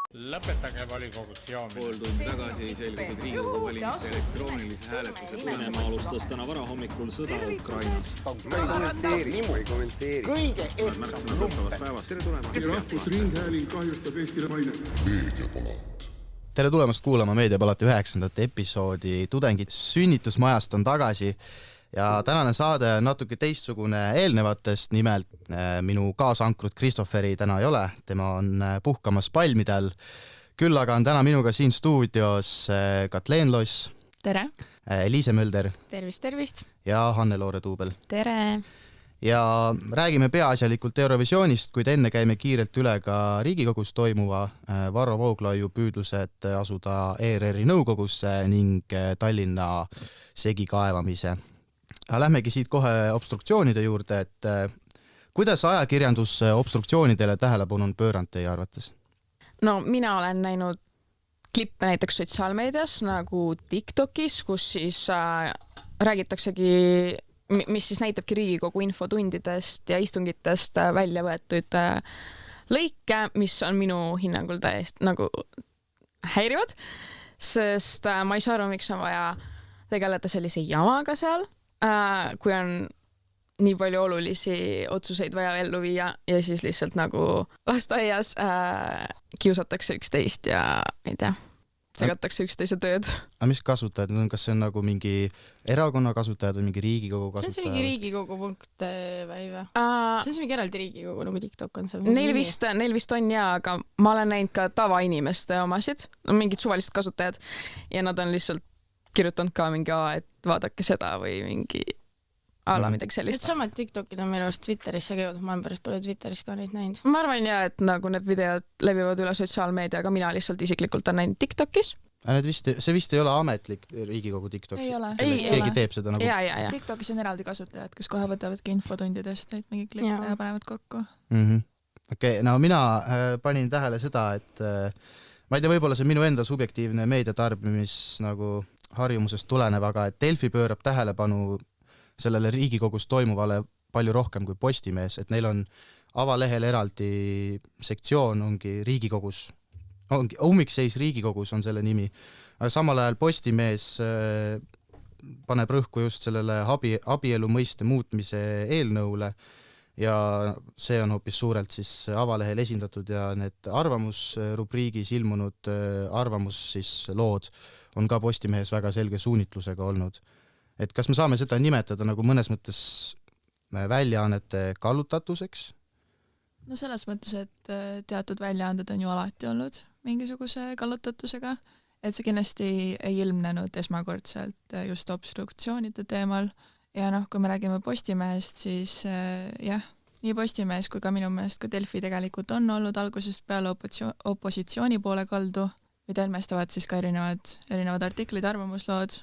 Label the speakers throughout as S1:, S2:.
S1: Lõpetage volikogus joomine.
S2: Pool tundi tagasi selgusid Riigikogu valimiste elektroonilise hääletuse
S3: Venemaa alustas täna varahommikul sõda Ukrainas.
S4: ei kommenteeri. Kõige ehtsam lumpe.
S2: Tere tulemast!
S5: Rahvusringhääling kahjustab Eestile mainet.
S6: Meediapalat.
S7: Tere tulemast kuulama Meediapalati 9. episoodi. Tudengid sünnitusmajast on tagasi ja tänane saade on natuke teistsugune eelnevatest. Nimelt minu kaasankrut Kristofferi täna ei ole, tema on puhkamas palmidel. Küll aga on täna minuga siin stuudios Katleen Loss.
S8: Tere!
S7: Liise Mölder.
S8: Tervist!
S7: Ja Hanne-Loore Tuubel.
S8: Tere!
S7: Ja räägime peaasjalikult Eurovisioonist, kuid enne käime kiirelt üle ka Riigikogus toimuva Varro Vooglaiu püüdlused asuda ERR-i nõukogusse ning Tallinna segikaevamise. Lähmegi siit kohe obstruktsioonide juurde, et kuidas ajakirjandus obstruktsioonidele tähelepanu on pööranud teie arvates?
S8: No mina olen näinud klippe näiteks sotsiaalmeedias nagu TikTokis, kus siis räägitaksegi, mis siis näitabki Riigikogu infotundidest ja istungitest välja võetud lõike, mis on minu hinnangul täiesti nagu häirivad, sest ma ei saa aru, miks on vaja tegeleda sellise jamaga seal, kui on nii palju olulisi otsuseid vaja ellu viia ja siis lihtsalt nagu lasteaias kiusatakse üksteist ja ei tea, segatakse üksteise tööd.
S7: Aga mis kasutajad? Kas see on nagu mingi erakonna kasutajad või mingi Riigikogu kasutajad?
S9: See on mingi Riigikogu.või? See on mingi eraldi Riigikogu, nagu TikTok on see.
S8: Neil vist on aga ma olen näinud ka tavainimeste omasid, mingid suvalised kasutajad ja nad on lihtsalt kirjutanud ka mingi et vaadake seda või mingi midagi sellist.
S9: Samad TikTokid on meil just Twitterisse käinud, ma olen päris palju Twitteris ka neid näinud.
S8: Ma arvan et nagu need videod levivad üle sotsiaalmeedia, aga mina lihtsalt isiklikult on näinud TikTokis.
S7: See vist ei ole ametlik Riigikogu TikTok.
S10: Ei ole.
S7: Keegi teeb seda nagu...
S8: Ja.
S10: TikTokis on eraldi kasutajad, kes kohe võtavadki infotundidest neid mingi klippe ja panevad kokku.
S7: Okei, no mina panin tähele seda, et ma ei tea, võib-olla see minu enda subjektiivne meediatarbimis nagu harjumusest tulenev, aga et Delfi pöörab tähelepanu sellele Riigikogus toimuvale palju rohkem kui Postimees, et neil on avalehel eraldi sektsioon, ongi Riigikogus, ummikseis Riigikogus on selle nimi, aga samal ajal Postimees paneb rõhku just sellele abielu mõiste muutmise eelnõule ja see on hoopis suurelt siis avalehel esindatud ja need arvamusrubriigis ilmunud arvamus siis lood on ka Postimehes väga selge suunitlusega olnud. Et kas me saame seda nimetada nagu mõnes mõttes väljaannete kallutatuseks?
S10: No selles mõttes, et teatud väljaanded on ju alati olnud mingisuguse kallutatusega, et see kindlasti ei ilmnenud esmakordselt just obstruktsioonide teemal ja kui me räägime Postimehest, siis nii Postimees kui ka minu meelest ka Delfi tegelikult on olnud algusest peale opositsiooni poole kaldu, mida ilmestavad siis ka erinevad artiklid, arvamuslood,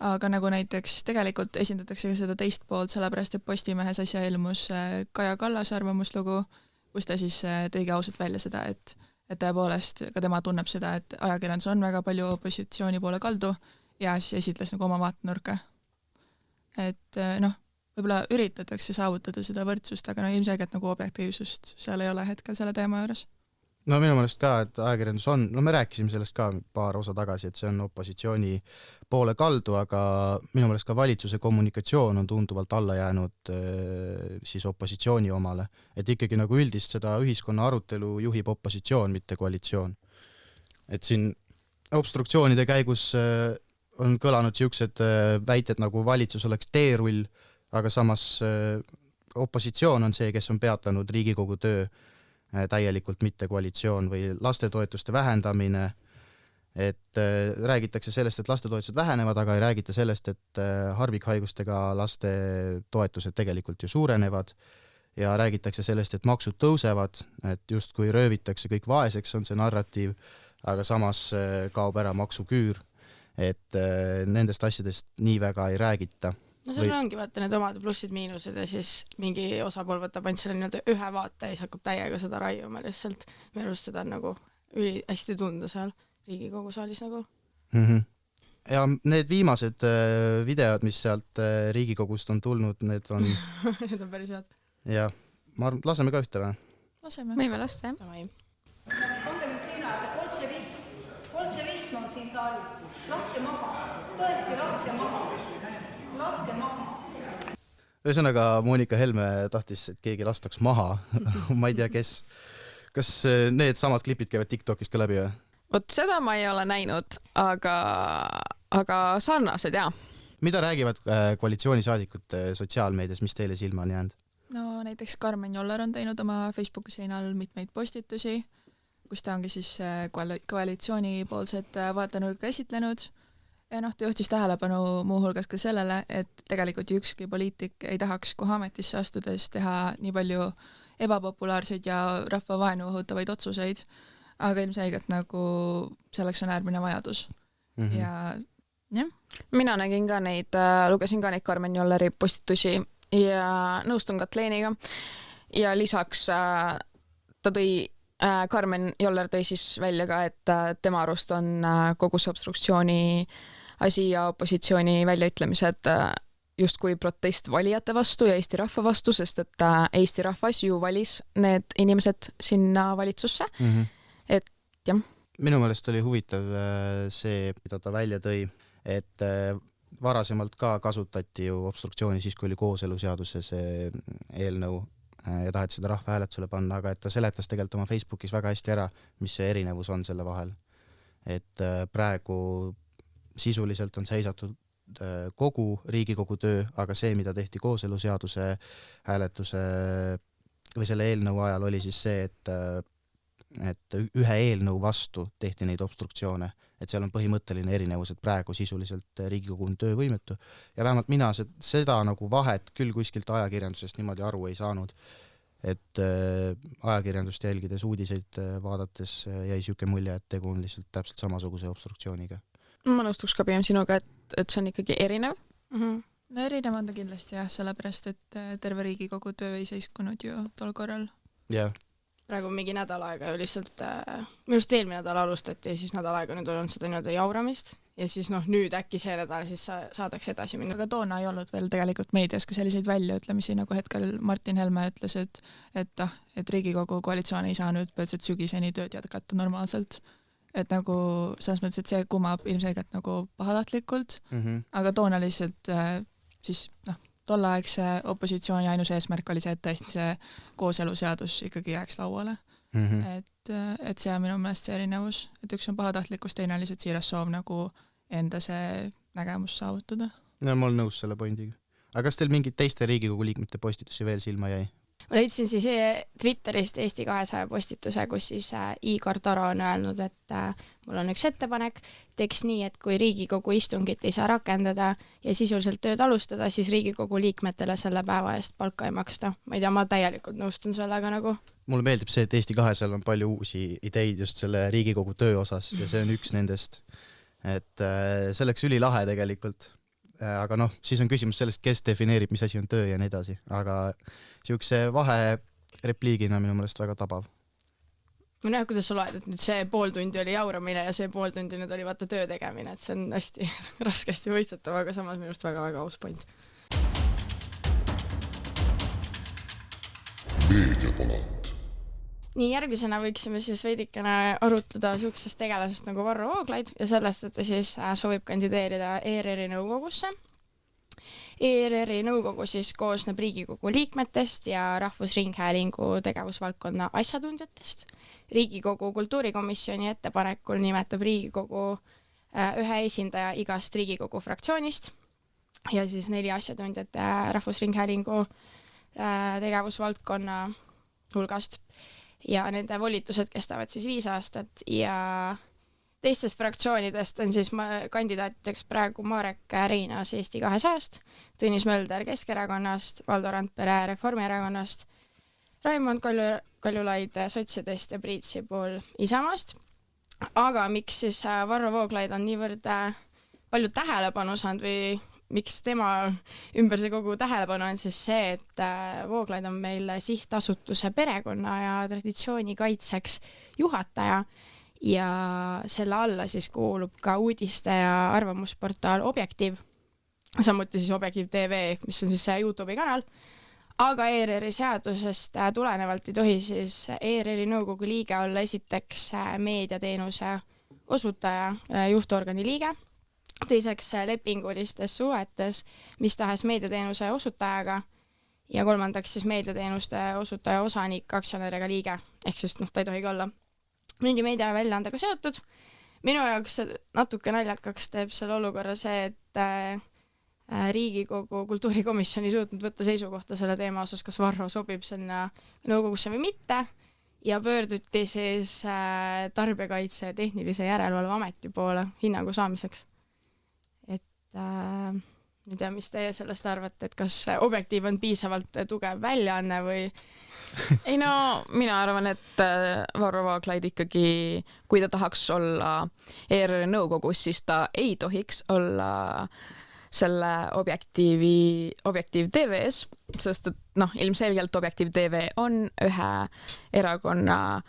S10: aga nagu näiteks tegelikult esindatakse seda teist poolt, sellepärast et Postimehes asja ilmus Kaja Kallase arvamuslugu, kus ta siis tõigi ausalt välja seda, et tõepoolest ka tema tunneb seda, et ajakirjandus on väga palju opositsiooni poole kaldu ja siis esitles nagu oma vaatenurka. Et võib-olla üritatakse saavutada seda võrdsust, aga ilmselgelt nagu objektiivsust seal ei ole hetkel selle teema juures.
S7: No minu meelest ka, et ajakirjandus on, me rääkisime sellest ka paar osa tagasi, et see on opositsiooni poole kaldu, aga minu meelest ka valitsuse kommunikatsioon on tunduvalt alla jäänud siis opositsiooni omale. Et ikkagi nagu üldist seda ühiskonna arutelu juhib opositsioon, mitte koalitsioon. Et siin obstruktsioonide käigus on kõlanud siuksed väited nagu valitsus oleks teerull, aga samas opositsioon on see, kes on peatanud Riigikogu töö täielikult mitte koalitsioon või lastetoetuste vähendamine, et räägitakse sellest, et lastetoetused vähenevad, aga ei räägita sellest, et harvikhaigustega laste toetused tegelikult ju suurenevad ja räägitakse sellest, et maksud tõusevad, et just kui röövitakse kõik vaeseks, on see narratiiv, aga samas kaob ära maksuküür, et nendest asjadest nii väga ei räägita.
S9: No sul ongi vaata need omad plussid-miinused ja siis mingi osapool võtab ainult selle ühe vaate ja siis hakkab täiega seda raiuma lihtsalt. Minu arust seda on nagu hästi tunda seal Riigikogu saalis nagu.
S7: Ja need viimased videod, mis sealt Riigikogust on tulnud, need on...
S9: Need on päris head.
S7: Ja, laseme ka ühte või?
S10: Laseme.
S8: Võime lasta, jah.
S9: Davai.
S7: Ühesõnaga, Monika Helme tahtis, et keegi lastaks maha. Ma ei tea, kes. Kas need samad klipid käivad TikTokist ka läbi või?
S8: Vot seda ma ei ole näinud, aga sarnased, jaa.
S7: Mida räägivad koalitsioonisaadikud sotsiaalmeedias, mis teile silma on jäänud?
S10: No näiteks Karmen Joller on teinud oma Facebooki seinal mitmeid postitusi, kus ta ongi siis koalitsioonipoolset vaatenurka esitlenud. Ja ta juhtis tähelepanu muuhulgas ka sellele, et tegelikult ükski poliitik ei tahaks kohe ametisse astudes teha nii palju ebapopulaarseid ja rahvavaenu õhutavaid otsuseid, aga ilmselgelt nagu selleks on äärmine vajadus. Ja jah.
S8: Mina nägin ka neid, lugesin ka neid Karmen Jolleri postitusi ja nõustun Katleeniga. Ja lisaks ta tõi Karmen Joller tõi siis välja ka, et tema arust on kogu see obstruktsiooni asi ja opositsiooni väljaütlemised justkui protest valijate vastu ja Eesti rahva vastu, sest et Eesti rahvas ju valis need inimesed sinna valitsusse. Et jah.
S7: Minu meelest oli huvitav see, mida ta välja tõi, et varasemalt ka kasutati ju obstruktsiooni siis, kui oli kooseluseaduse see eelnõu ja taheti seda rahvahääletusele panna, aga et ta seletas tegelikult oma Facebookis väga hästi ära, mis see erinevus on selle vahel. Et praegu sisuliselt on seisatud kogu Riigikogu töö, aga see, mida tehti kooseluseaduse hääletuse või selle eelnõu ajal oli siis see, et ühe eelnõu vastu tehti neid obstruktsioone, et seal on põhimõtteline erinevus, et praegu sisuliselt Riigikogu on töövõimetu ja vähemalt mina seda nagu vahet küll kuskilt ajakirjandusest niimoodi aru ei saanud, et ajakirjandust jälgides uudiseid vaadates jäi siuke mulje, et tegu on lihtsalt täpselt samasuguse obstruktsiooniga.
S8: Ma nõustuks ka pigem sinuga, et see on ikkagi erinev.
S10: No erinev on ta kindlasti jah, sellepärast, et terve Riigikogu töö ei seiskunud ju tol korral.
S7: Jah.
S9: Praegu mingi nädal aega ju lihtsalt, minu arust eelmine nädal alustati ja siis nädal aega nüüd on seda nii-öelda jauramist ja siis nüüd äkki see nädal siis saadaks edasi minna.
S10: Aga toona ei olnud veel tegelikult meedias ka selliseid väljaütlemisi, nagu hetkel Martin Helme ütles, et Riigikogu koalitsioon ei saa nüüd põhiliselt sügiseni tööd jätkata normaalselt. Et nagu selles mõttes, et see kumab ilmselgelt nagu pahatahtlikult, aga toona lihtsalt siis tollaegse opositsiooni ainus eesmärk oli see, et tõesti see kooseluseadus ikkagi jääks lauale. Et see on minu meelest see erinevus, et üks on pahatahtlikkus, teine on lihtsalt siiras soov nagu enda see nägemus saavutada.
S7: No, ma olen nõus selle pointiga. Aga kas teil mingid teiste Riigikogu liikmete postitusi veel silma jäi?
S9: Ma leidsin siis Twitterist Eesti 200 postituse, kus siis Igor Taro on öelnud, et mul on üks ettepanek, teeks nii, et kui Riigikogu istungit ei saa rakendada ja sisuliselt tööd alustada, siis Riigikogu liikmetele selle päeva eest palka ei maksta. Ma ei tea, ma täielikult nõustun sellega nagu.
S7: Mulle meeldib see, et Eesti 200 on palju uusi ideid just selle Riigikogu töö osas ja see on üks nendest. Et see oleks ülilahe tegelikult. Aga siis on küsimus sellest, kes defineerib, mis asi on töö ja nii edasi, aga siukse vahe repliigina minu meelest väga tabav.
S9: Ma näen, kuidas sa loed, et nüüd see pool tundi oli jauramine ja see pool tundi nüüd oli vaata töö tegemine, et see on hästi raskesti mõistetav, aga samas minu arust väga-väga aus point.
S5: Meediapalat.
S9: Nii järgmisena võiksime siis veidikene arutleda siuksest tegelasest nagu Varro Vooglaid ja sellest, et ta siis soovib kandideerida ERR-i nõukogusse. ERR-i nõukogu siis koosneb Riigikogu liikmetest ja Rahvusringhäälingu tegevusvaldkonna asjatundjatest. Riigikogu kultuurikomisjoni ettepanekul nimetab Riigikogu ühe esindaja igast Riigikogu fraktsioonist ja siis 4 asjatundjat Rahvusringhäälingu tegevusvaldkonna hulgast. Ja nende volitused kestavad siis 5 aastat ja teistest fraktsioonidest on siis kandidaatideks praegu Marek Reinaas Eesti 200-st, Tõnis Mölder Keskerakonnast, Valdo Randpere Reformierakonnast, Raimond Kaljulaid Sotsidest ja Priit Sibul Isamaast. Aga miks siis Varro Vooglaid on niivõrd palju tähelepanu saanud või miks tema ümber see kogu tähelepanu on siis see, et Vooglaid on meil sihtasutuse perekonna ja traditsiooni kaitseks juhataja ja selle alla siis kuulub ka uudiste ja arvamusportaal Objektiiv, samuti siis Objektiiv TV, mis on siis see YouTube'i kanal, aga ERR-i seadusest tulenevalt ei tohi siis ERR-i nõukogu liige olla esiteks meediateenuse osutaja, juhtorgani liige, teiseks lepingulistes suhetes mis tahes meediateenuse osutajaga ja kolmandaks siis meediateenuste osutaja osanik, aktsionäriga liige, ehk siis ta ei tohigi olla mingi meediaväljaandega seotud. Minu jaoks natuke naljakaks teeb selle olukorra see, et Riigikogu kultuurikomisjon ei suutnud võtta seisukohta selle teema osas, kas Varro sobib sinna nõukogusse või mitte ja pöörduti siis Tarbijakaitse ja Tehnilise Järelevalve Ameti poole hinnangu saamiseks. Et ei tea, mis teie sellest arvate, et kas Objektiiv on piisavalt tugev väljaanne või?
S8: Ei no, mina arvan, et Varro Vooglaid ikkagi, kui ta tahaks olla ERR nõukogus, siis ta ei tohiks olla selle Objektiiv TV-s, sest et ilmselgelt Objektiiv TV on ühe erakonna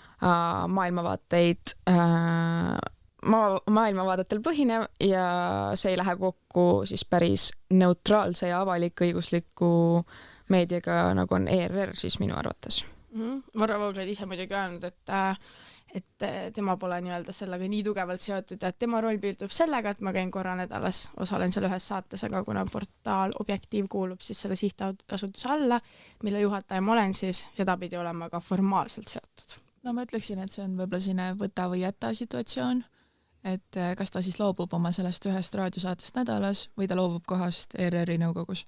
S8: maailmavaadetel põhinev ja see ei lähe kokku siis päris neutraalse ja avalik-õigusliku meediaga, nagu on ERR, siis minu arvates.
S9: Varro Vooglaid ise muidugi öelnud, et tema pole nii-öelda sellega nii tugevalt seotud ja et tema roll piirdub sellega, et ma käin korra nädalas, osalen seal ühes saates, aga kuna portaal Objektiiv kuulub siis selle sihtasutuse alla, mille juhataja ma olen, siis seda pidi olema ka formaalselt seotud.
S10: No ma ütleksin, et see on võib-olla selline võta või jäta situatsioon, et kas ta siis loobub oma sellest ühest raadiosaatest nädalas või ta loobub kohast ERR-i nõukogus.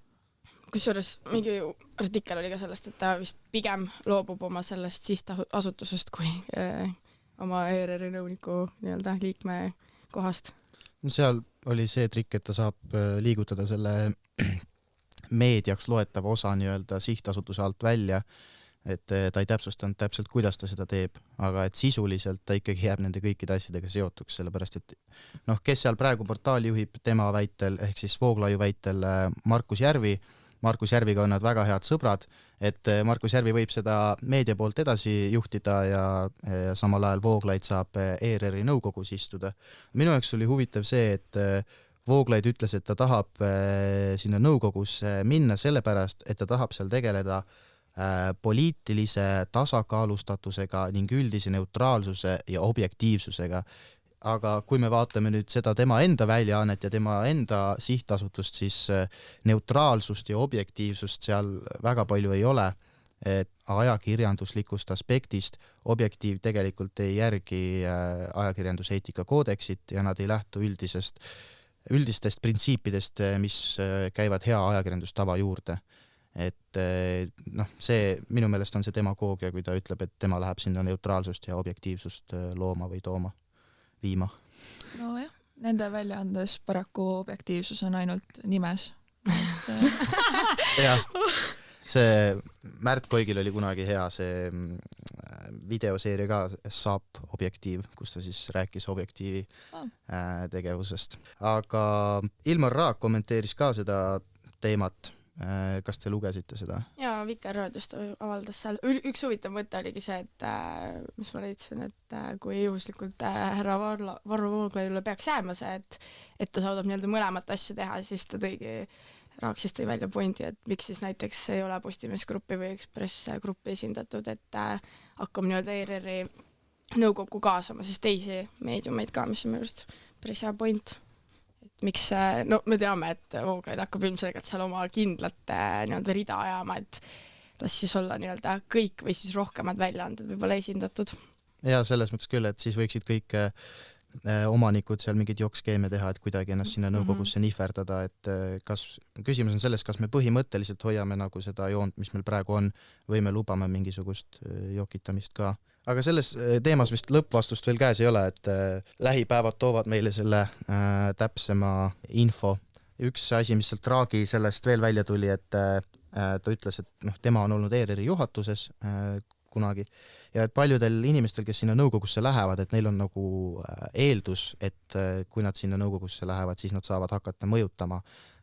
S9: Kusjuures mingi artikkel oli ka sellest, et ta vist pigem loobub oma sellest sihtasutusest kui oma ERR-i nõuniku nii-öelda liikme kohast.
S7: Seal oli see trikk, et ta saab liigutada selle meediaks loetava osa nii-öelda sihtasutuse alt välja, et ta ei täpsustanud täpselt, kuidas ta seda teeb, aga et sisuliselt ta ikkagi jääb nende kõikide asjadega seotuks, sellepärast et kes seal praegu portaali juhib tema väitel, ehk siis Vooglaiu väitel Markus Järvi. Markus Järviga on nad väga head sõbrad, et Markus Järvi võib seda meedia poolt edasi juhtida ja samal ajal Vooglaid saab ERR-i nõukogus istuda. Minu jaoks oli huvitav see, et Vooglaid ütles, et ta tahab sinna nõukogusse minna sellepärast, et ta tahab seal tegeleda poliitilise tasakaalustatusega ning üldise neutraalsuse ja objektiivsusega. Aga kui me vaatame nüüd seda tema enda väljaannet ja tema enda sihtasutust, siis neutraalsust ja objektiivsust seal väga palju ei ole. Et ajakirjanduslikust aspektist Objektiiv tegelikult ei järgi ajakirjanduseetika koodeksit ja nad ei lähtu üldistest printsiipidest, mis käivad hea ajakirjandustava juurde. Et see minu meelest on see demagoogia, kui ta ütleb, et tema läheb sinna neutraalsust ja objektiivsust looma või viima.
S10: No jah, nende väljaandes paraku objektiivsus on ainult nimes.
S7: Jah, see Märt Koigil oli kunagi hea see videoseeria ka, Saap Objektiiv, kus ta siis rääkis Objektiivi tegevusest. Aga Ilmar Raak kommenteeris ka seda teemat. Kas te lugesite seda?
S9: Jaa, Vikerraadiost avaldas seal. Üks huvitav mõte oligi see, et mis ma leidsin, et kui juhuslikult härra Varro Vooglaidule peaks jääma see, et ta saadab nii-öelda mõlemat asja teha, siis ta Raak siis tõi välja pointi, et miks siis näiteks ei ole Postimees Grupi või Ekspress Grupi esindatud, et hakkab nii-öelda ERR-i nõukokku kaasama siis teisi meediumeid ka, mis on minu arust päris hea point. Miks, me teame, et Vooglaid hakkab ilmselgelt seal oma kindlat nii-öelda rida ajama, et las siis olla nii-öelda kõik või siis rohkemad väljaanded võib-olla esindatud.
S7: Ja selles mõttes küll, et siis võiksid kõik omanikud seal mingid jokkskeeme teha, et kuidagi ennast sinna nõukogusse nihverdada, et küsimus on selles, kas me põhimõtteliselt hoiame nagu seda joont, mis meil praegu on, või me lubame mingisugust jokitamist ka. Aga selles teemas vist lõppvastust veel käes ei ole, et lähipäevad toovad meile selle täpsema info. Üks asi, mis sealt Raagi sellest veel välja tuli, et ta ütles, et tema on olnud ERR-i juhatuses kunagi ja et paljudel inimestel, kes sinna nõukogusse lähevad, et neil on nagu eeldus, et kui nad sinna nõukogusse lähevad, siis nad saavad hakata mõjutama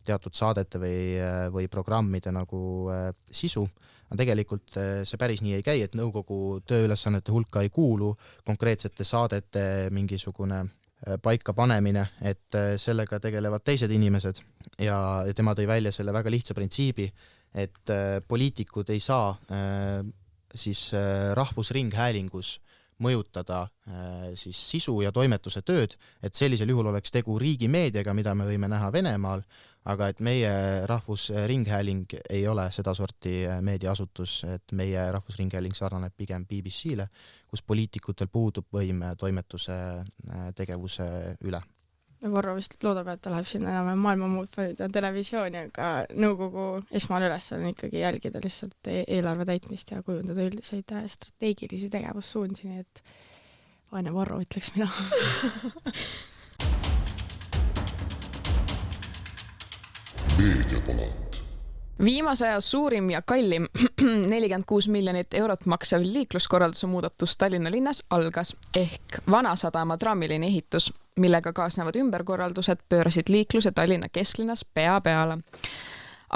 S7: teatud saadete või programmide nagu sisu. Aga tegelikult see päris nii ei käi, et nõukogu tööülesannete hulka ei kuulu konkreetsete saadete mingisugune paika panemine, et sellega tegelevad teised inimesed ja tema tõi välja selle väga lihtsa printsiibi, et poliitikud ei saa siis rahvusringhäälingus mõjutada siis sisu ja toimetuse tööd, et sellisel juhul oleks tegu riigimeediaga, mida me võime näha Venemaal, aga et meie Rahvusringhääling ei ole sedasorti meediaasutus, et meie Rahvusringhääling sarnaneb pigem BBC-le, kus poliitikutel puudub võim toimetuse tegevuse üle.
S9: Varro vist loodab, et ta läheb sinna enam maailma muud valida televisiooni, aga nõukogu esmane ülesanne on ikkagi jälgida lihtsalt eelarve täitmist ja kujundada üldiseid strateegilisi tegevussuundi, nii et vaene Varro, ütleks mina.
S5: Meediapalat.
S8: Viimase aja suurim ja kallim 46 miljonit eurot maksev liikluskorralduse muudatus Tallinna linnas algas ehk Vanasadama trammiliini ehitus, millega kaasnevad ümberkorraldused pöörasid liikluse Tallinna kesklinnas pea peale.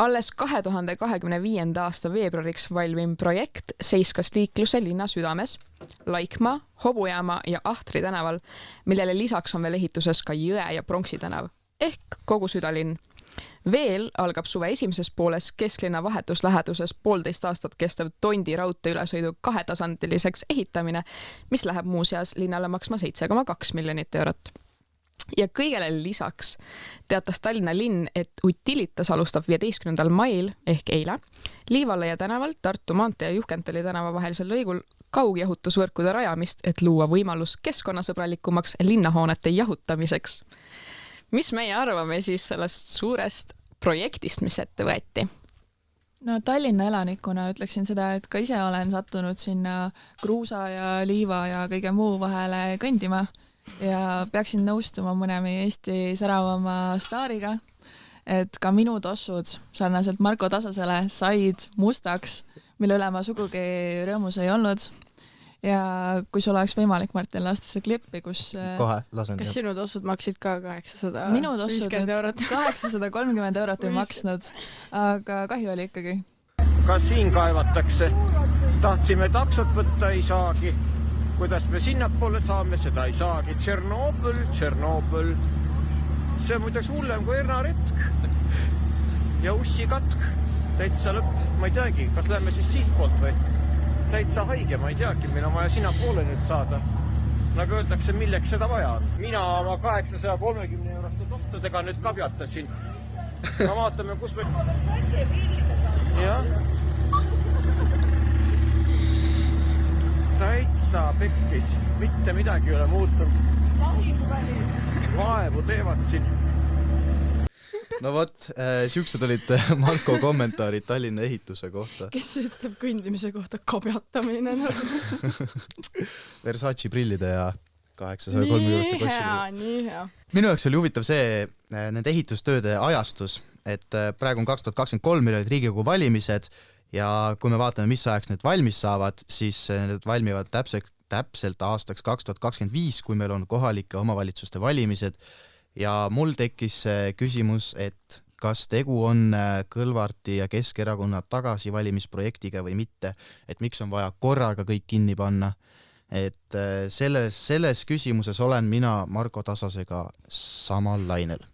S8: Alles 2025. aasta veebruariks valvim projekt seiskas liikluse linna südames, Laikmaa, Hobujaama ja Ahtri tänaval, millele lisaks on veel ehituses ka Jõe ja Pronksi tänav ehk kogu südalinn. Veel algab suve esimeses pooles kesklinna vahetusläheduses 1,5 aastat kestev Tondi raudtee ülesõidu 2-tasandiliseks ehitamine, mis läheb muuseas linnale maksma 7,2 miljonit eurot. Ja kõigele lisaks teatas Tallinna linn, et Utilitas alustab 15. mail ehk eile Liivalaia tänaval Tartu maantee ja Juhkentali tänava vahelisel lõigul kaugjahutusvõrkude rajamist, et luua võimalus keskkonnasõbralikumaks linnahoonete jahutamiseks. Mis meie arvame siis sellest suurest projektist, mis ette võeti?
S10: No Tallinna elanikuna ütleksin seda, et ka ise olen sattunud sinna kruusa ja liiva ja kõige muu vahele kõndima ja peaksin nõustuma mõne meie Eesti säravama staariga, et ka minu tossud sarnaselt Marko Tasasele said mustaks, mille üle ma sugugi rõõmus ei olnud. Ja kui sul oleks võimalik, Martin, lasta see klippi, kus...
S7: Kohe, lasen.
S9: Kas sinu tossud maksid ka 850
S10: Minu tossud 830 eurot ei maksnud, aga kahju oli ikkagi.
S6: Kas siin kaevatakse? Tahtsime taksot võtta, ei saagi. Kuidas me sinnapoole saame, seda ei saagi. Tšernobõl. See on muideks hullem kui hernaretk ja ussikatk. Täitsa lõpp, ma ei teagi, kas lähme siis siit poolt või? Täitsa haige, ma ei teagi, meil on vaja sinna poole nüüd saada. Nagu öeldakse, milleks seda vaja on. Mina oma 830 euroste tossadega nüüd kabjatasin. Ma vaatame, kus me... Jah. Täitsa pekkis. Mitte midagi ei ole muutunud. Vaevu teevad siin.
S7: No vot, siuksed olid Marko kommentaarid Tallinna ehituse kohta.
S9: Kes ütleb kõndimise kohta kabjatamine?
S7: Versace prillide ja 830 euroste kossile.
S9: Nii hea.
S7: Minu jaoks oli huvitav see nende ehitustööde ajastus, et praegu on 2023, meil olid Riigikogu valimised ja kui me vaatame, mis ajaks need valmis saavad, siis need valmivad täpselt aastaks 2025, kui meil on kohalike omavalitsuste valimised. Ja mul tekkis küsimus, et kas tegu on Kõlvarti ja Keskerakonna tagasivalimisprojektiga või mitte, et miks on vaja korraga kõik kinni panna. Et selles küsimuses olen mina Marko Tasasega samal lainel.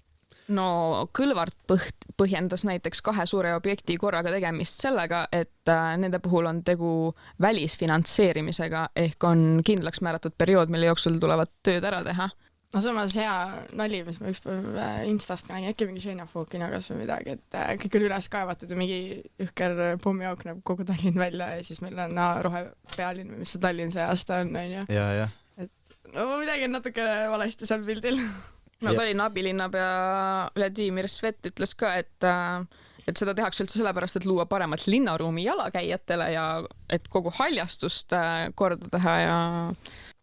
S8: No Kõlvart põhjendas näiteks 2 suure objekti korraga tegemist sellega, et nende puhul on tegu välisfinantseerimisega ehk on kindlaks määratud periood, mille jooksul tulevad tööd ära teha.
S9: No samas hea nali, mis ma ükspäev Instast nägin, äkki mingi Šeinafookinagas või midagi, et kõik on üles kaevatud ja mingi ühker pommiauk näeb kogu Tallinn välja ja siis meil on rohepealinn või mis see Tallinn see aasta on, on ju.
S7: Ja.
S9: Et no midagi on natuke valesti seal pildil.
S8: No Tallinna abilinnapea Vladimir Svet ütles ka, et seda tehakse üldse sellepärast, et luua paremat linnaruumi jalakäijatele ja et kogu haljastust korda teha ja...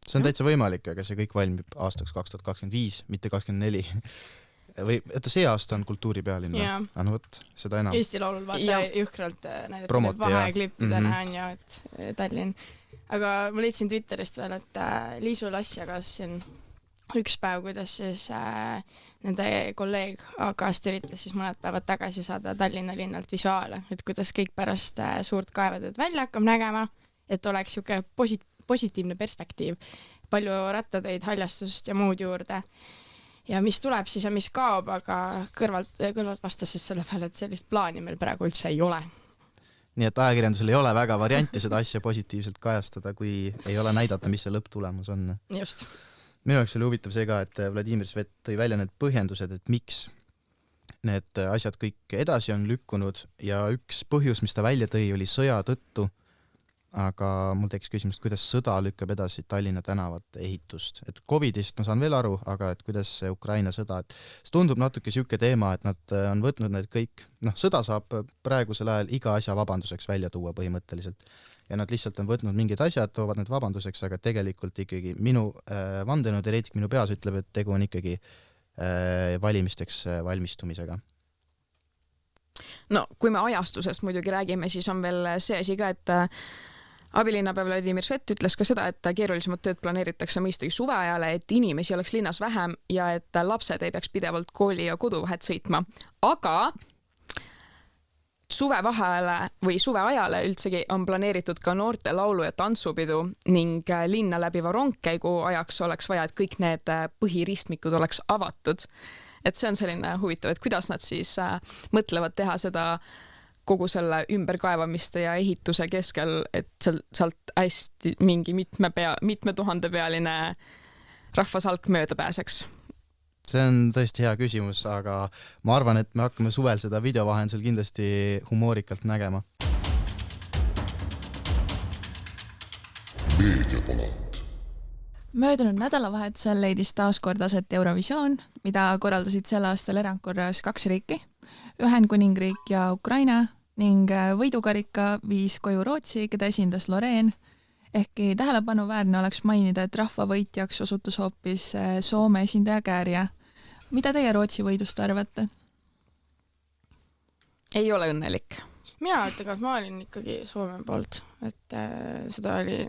S7: See on täitsa võimalik, aga see kõik valmib aastaks 2025, mitte 2024. Või, et see aasta on kultuuripealinn. No võt, seda enam.
S9: Eesti Laulul vaata jõhkralt näidatud vaheklippidena on ju, et Tallinn. Aga ma leidsin Twitterist veel, et Liisu Lass jagas siin üks päev, kuidas siis nende kolleeg AK-st üritas siis mõned päevad tagasi saada Tallinna linnalt visuaale, et kuidas kõik pärast suurt kaevatööd välja hakkab nägema, et oleks siuke positiivne perspektiiv, palju rattateid, haljastust ja muud juurde. Ja mis tuleb siis ja mis kaob, aga kõrvalt vastas siis selle peale, et sellist plaani meil praegu üldse ei ole.
S7: nii et ajakirjandusel ei ole väga varianti seda asja positiivselt kajastada, kui ei ole näidata, mis see lõpptulemus on.
S9: Just.
S7: Minu jaoks oli huvitav see ka, et Vladimir Svet tõi välja need põhjendused, et miks need asjad kõik edasi on lükkunud ja üks põhjus, mis ta välja tõi, oli sõja tõttu, aga mul tekkis küsimus, kuidas sõda lükkab edasi Tallinna tänavate ehitust. Et Covidist ma saan veel aru, aga et kuidas see Ukraina sõda, et see tundub natuke siuke teema, et nad on võtnud need kõik, sõda saab praegusel ajal iga asja vabanduseks välja tuua põhimõtteliselt. Ja nad lihtsalt on võtnud mingid asjad, toovad need vabanduseks, aga tegelikult ikkagi minu vandenõuteoreetik minu peas ütleb, et tegu on ikkagi valimisteks valmistumisega.
S8: No, kui me ajastusest muidugi räägime, siis on veel see asi ka, et abilinnapea Vladimir Svet ütles ka seda, et keerulisemad tööd planeeritakse mõistagi suveajale, et inimesi oleks linnas vähem ja et lapsed ei peaks pidevalt kooli ja koduvahet sõitma. Aga suvevaheajale või suveajale üldsegi on planeeritud ka noorte laulu- ja tantsupidu ning linna läbiva rongkäigu ajaks oleks vaja, et kõik need põhiristmikud oleks avatud. Et see on selline huvitav, et kuidas nad siis mõtlevad teha seda kogu selle ümberkaevamiste ja ehituse keskel, et sealt hästi mingi mitme tuhandepealine rahvasalk mööda pääseks.
S7: See on tõesti hea küsimus, aga ma arvan, et me hakkame suvel seda video vahendusel kindlasti humoorikalt nägema.
S5: Meediapalat.
S10: Möödunud nädalavahetusel leidis taaskord aset Eurovisioon, mida korraldasid sel aastal erandkorras 2 riiki, Ühendkuningriik ja Ukraina ning võidukarika viis koju Rootsi, keda esindas Loreen. Ehkki tähelepanuväärne oleks mainida, et rahvavõitjaks osutus hoopis Soome esindaja Kääriä. Mida teie Rootsi võidust arvate?
S8: Ei ole õnnelik.
S9: Mina ütlen, et ma olin ikkagi Soome poolt, et seda oli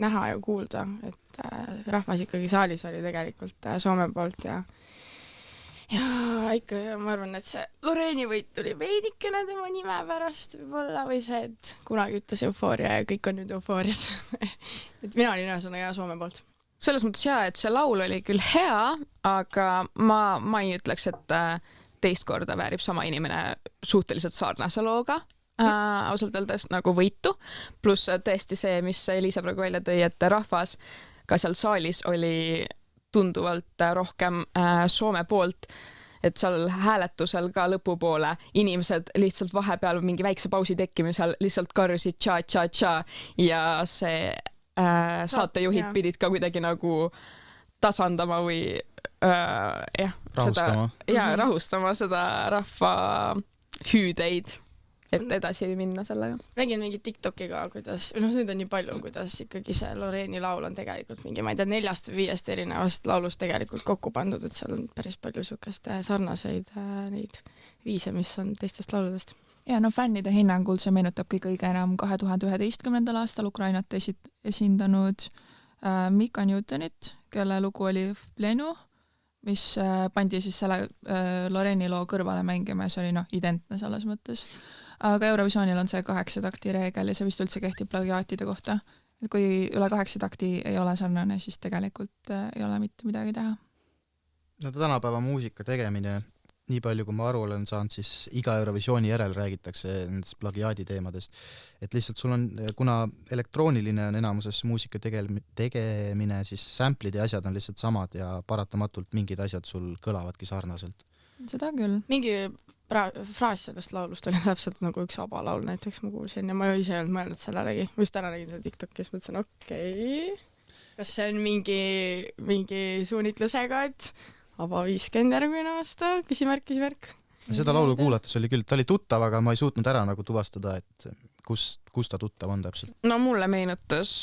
S9: näha ja kuulda, et rahvas ikkagi saalis oli tegelikult Soome poolt ja ikka ma arvan, et see Loreeni võit tuli veidikene tema nime pärast võib-olla või see, et kunagi ütles eufooria ja kõik on nüüd eufoorias. Et mina olin ühesõnaga Soome poolt.
S8: Selles mõttes et see laul oli küll hea, aga ma ei ütleks, et teist korda väärib sama inimene suhteliselt sarnase looga. Ausalt öeldes nagu võitu, pluss tõesti see, mis Liisa praegu välja tõi, et rahvas ka seal saalis oli tunduvalt rohkem Soome poolt, et seal hääletusel ka lõpupoole inimesed lihtsalt vahepeal mingi väikse pausi tekkimisel lihtsalt karjusid tša-tša-tša ja see saatejuhid pidid ka kuidagi nagu tasandama või rahustama seda rahva hüüdeid, et edasi minna sellega.
S9: Räägin mingi TikTokiga, kuidas, nüüd on nii palju, kuidas ikkagi see Loreeni laul on tegelikult mingi, ma ei tea, 4 või 5 erinevast laulust tegelikult kokku pandud, et seal on päris palju sukest sarnaseid neid viise, mis on teistest lauludest.
S10: Ja fännide hinnangul see meenutab kõige enam 2011. aastal Ukrainat esindanud Mika Newtonit, kelle lugu oli Vplenu, mis pandi siis selle Loreeni loo kõrvale mängima ja see oli identne selles mõttes. Aga Eurovisioonil on see 8 takti reegel ja see vist üldse kehtib plagiaatide kohta. Et kui üle 8 takti ei ole sarnane, siis tegelikult ei ole mitte midagi teha.
S7: No tänapäeva muusika tegemine, nii palju kui ma aru olen saanud, siis iga Eurovisiooni järel räägitakse nendest plagiaadi teemadest. Et lihtsalt sul on, kuna elektrooniline on enamuses muusika tegemine, siis samplid ja asjad on lihtsalt samad ja paratamatult mingid asjad sul kõlavadki sarnaselt.
S10: Seda küll.
S9: Mingi fraas sellest laulust oli täpselt nagu üks Aba laul näiteks ma kuulsin ja ma ise ei olnud mõelnud sellelegi. Just täna nägin seda TikTokis, mõtlesin, okei. Kas see on mingi suunitlusega, et Aba 50 järgmine aasta, küsimärk.
S7: Seda laulu kuulates oli küll, ta oli tuttav, aga ma ei suutnud ära nagu tuvastada, et kus ta tuttav on täpselt.
S8: No mulle meenutas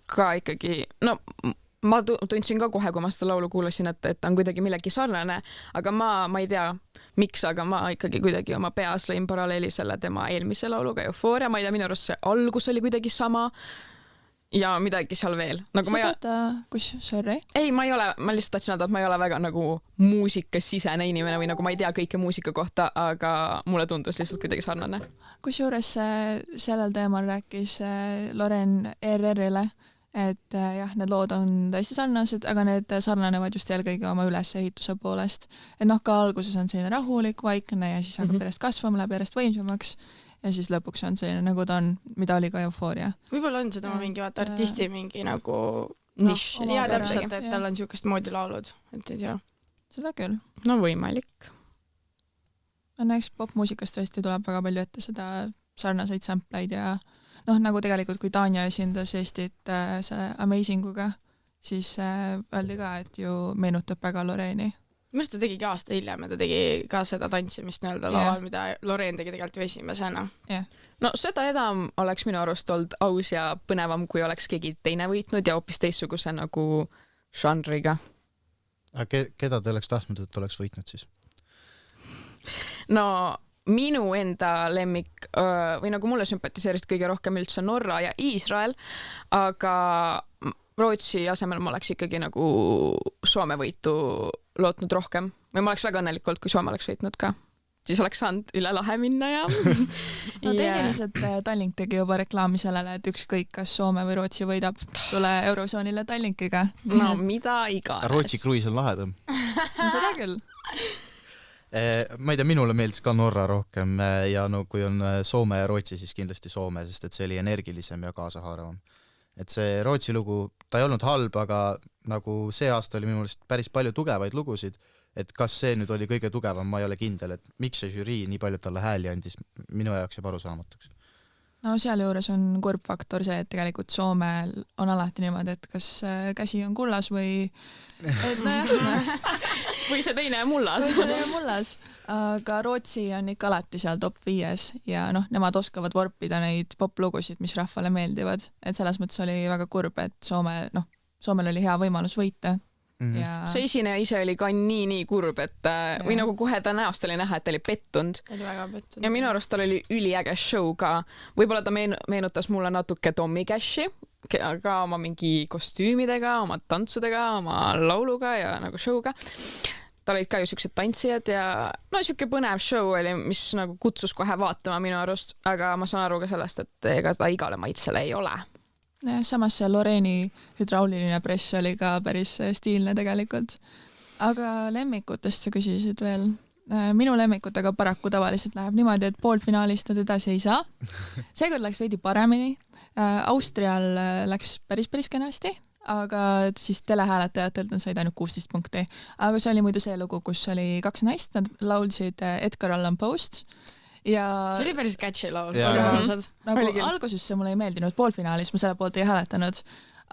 S8: ka ikkagi, ma tundsin ka kohe, kui ma seda laulu kuulasin, et on kuidagi millegi sarnane, aga ma ei tea, miks, aga ma ikkagi kuidagi oma peas lõin paralleeli selle tema eelmise lauluga Eufooria, ma ei tea, minu arust see algus oli kuidagi sama ja midagi seal veel. Ei, ma lihtsalt tahtsin öelda, et ma ei ole väga nagu muusikasisene inimene või nagu ma ei tea kõike muusika kohta, aga mulle tundus lihtsalt kuidagi sarnane.
S10: Kusjuures sellel teemal rääkis Loren ERR-ile, et need lood on täiesti sarnased, aga need sarnanevad just eelkõige oma ülesehituse poolest. Et ka alguses on selline rahulik, vaikne ja siis hakkab järjest kasvama, läheb järjest võimsamaks ja siis lõpuks on selline, nagu ta on, mida oli ka Eufooria.
S9: Võib-olla on seda mingi vaata artisti mingi nagu
S8: nišš.
S9: Jaa, täpselt, et tal on niisugust moodi laulud, et ei tea.
S10: Seda küll.
S8: No võimalik.
S10: Õnneks popmuusikast tõesti tuleb väga palju ette seda sarnaseid sampleid ja nagu tegelikult, kui Tanja esindas Eestit selle Amazinguga, siis öeldi ka, et ju meenutab väga Loreeni.
S9: Minu arust ta tegigi aasta hiljem ja ta tegi ka seda tantsimist laval, mida Loreen tegi tegelikult ju esimesena.
S8: No seda enam oleks minu arust olnud aus ja põnevam, kui oleks keegi teine võitnud ja hoopis teistsuguse nagu žanriga.
S7: Aga keda te oleks tahtnud, et oleks võitnud siis?
S8: No minu enda lemmik või nagu mulle sümpatiseerisid kõige rohkem üldse Norra ja Iisrael, aga Rootsi asemel ma oleks ikkagi nagu Soome võitu lootnud rohkem või ma oleks väga õnnelik olnud, kui Soome oleks võitnud ka. Siis oleks saanud üle lahe minna ja...
S10: No tehniliselt Tallink tegi juba reklaami sellele, et ükskõik, kas Soome või Rootsi võidab, tule Eurozoonile Tallinkiga.
S8: No mida iganes.
S7: Rootsi kruiis on lahedam.
S10: Seda küll.
S7: Ma ei tea, minule meeldis ka Norra rohkem ja no kui on Soome ja Rootsi, siis kindlasti Soome, sest et see oli energilisem ja kaasahaaravam. Et see Rootsi lugu, ta ei olnud halb, aga nagu see aasta oli minu meelest päris palju tugevaid lugusid, et kas see nüüd oli kõige tugevam, ma ei ole kindel, et miks see žürii nii palju talle hääli andis, minu jaoks jääb arusaamatuks. No
S10: seal juures on kurb faktor see, et tegelikult Soomel on alati niimoodi, et kas käsi on kullas või
S8: või see teine mullas.
S10: Aga Rootsi on ikka alati seal top 5 ja nemad oskavad vorpida neid poplugusid, mis rahvale meeldivad. Et selles mõttes oli väga kurb, et Soomel oli hea võimalus võita. Ja...
S8: See esineja ise oli ka nii kurb, et või nagu kohe ta näost oli näha, et ta oli pettunud.
S9: Oli väga pettunud.
S8: Ja minu arust tal oli üliäge show ka. Võib-olla ta meenutas mulle natuke Tommy Cashi, ka oma mingi kostüümidega, oma tantsudega, oma lauluga ja nagu showga. Tal olid ka ju siuksed tantsijad ja siuke põnev show oli, mis nagu kutsus kohe vaatama minu arust, aga ma saan aru ka sellest, et ega ta igale maitsele ei ole.
S10: Samas see Loreeni hüdrauliline press oli ka päris stiilne tegelikult. Aga lemmikutest sa küsisid veel. Minu lemmikutega paraku tavaliselt läheb niimoodi, et poolfinaalist nad edasi ei saa. Seekord läks veidi paremini. Austrial läks päris kenasti, aga siis telehääletajatelt nad said ainult 16 punkti. Aga see oli muidu see lugu, kus oli 2 naist, nad laulsid Edgar Allan Poe'st. Ja... See
S9: oli päris catchy laul.
S10: Nagu alguses see mulle ei meeldinud, poolfinaalis ma selle poolt ei hääletanud,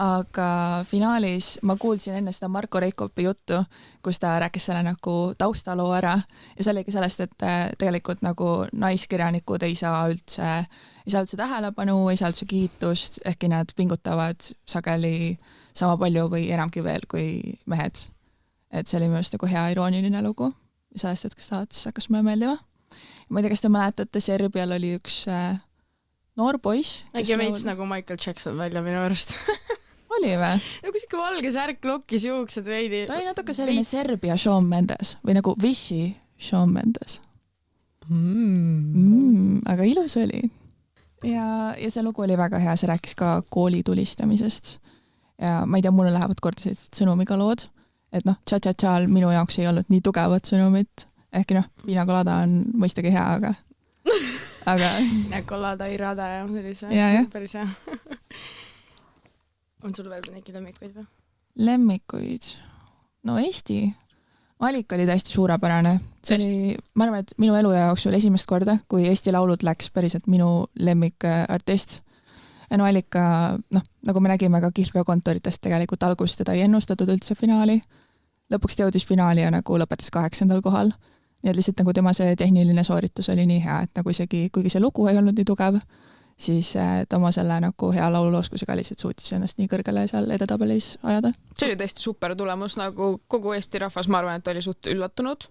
S10: aga finaalis ma kuulsin enne seda Marko Reikopi juttu, kus ta rääkis selle nagu taustaloo ära ja see oligi sellest, et tegelikult nagu naiskirjanikud ei saa üldse tähelepanu, ei saa üldse kiitust, ehkki nad pingutavad sageli sama palju või enamgi veel kui mehed. Et see oli minu arust nagu hea irooniline lugu ja sellest, et kas saates hakkas mulle meeldima. Ma ei tea, kas te mäletate, Serbial oli üks noor poiss.
S9: Äkki veits nagu Michael Jackson välja minu arust.
S10: Oli või?
S9: Nagu siuke valge särk, lokkis juuksed veidi.
S10: Ta oli natuke selline Serbia Shawn Mendes või nagu Vichy Shawn Mendes. Aga ilus oli. Ja see lugu oli väga hea, see rääkis ka kooli tulistamisest. Ja ma ei tea, mulle lähevad korda sellised sõnumiga lood, et Cha-Cha-Cha'l minu jaoks ei olnud nii tugevat sõnumit. Ehkki Pina Colada on mõistagi hea, aga...
S9: Pina Colada ei rada ja sellise päris hea. On sul veel mingi lemmikuid või?
S10: Lemmikuid? No Eesti. Alika oli täiesti suurepärane. See oli, ma arvan, et minu elu jaoks oli esimest korda, kui Eesti laulud läks päriselt minu lemmikartist. Ja Alika, nagu me nägime ka Kihlveokontoritest tegelikult algust teda ei ennustatud üldse finaali. Lõpuks jõudis finaali ja nagu lõpetas 8. kohal. Nii et lihtsalt nagu tema see tehniline sooritus oli nii hea, et nagu isegi, kuigi see lugu ei olnud nii tugev, siis ta oma selle nagu hea lauluoskusega lihtsalt suutis ennast nii kõrgele seal edetabelis ajada.
S8: See oli tõesti super tulemus, nagu kogu Eesti rahvas, ma arvan, et oli suht üllatunud.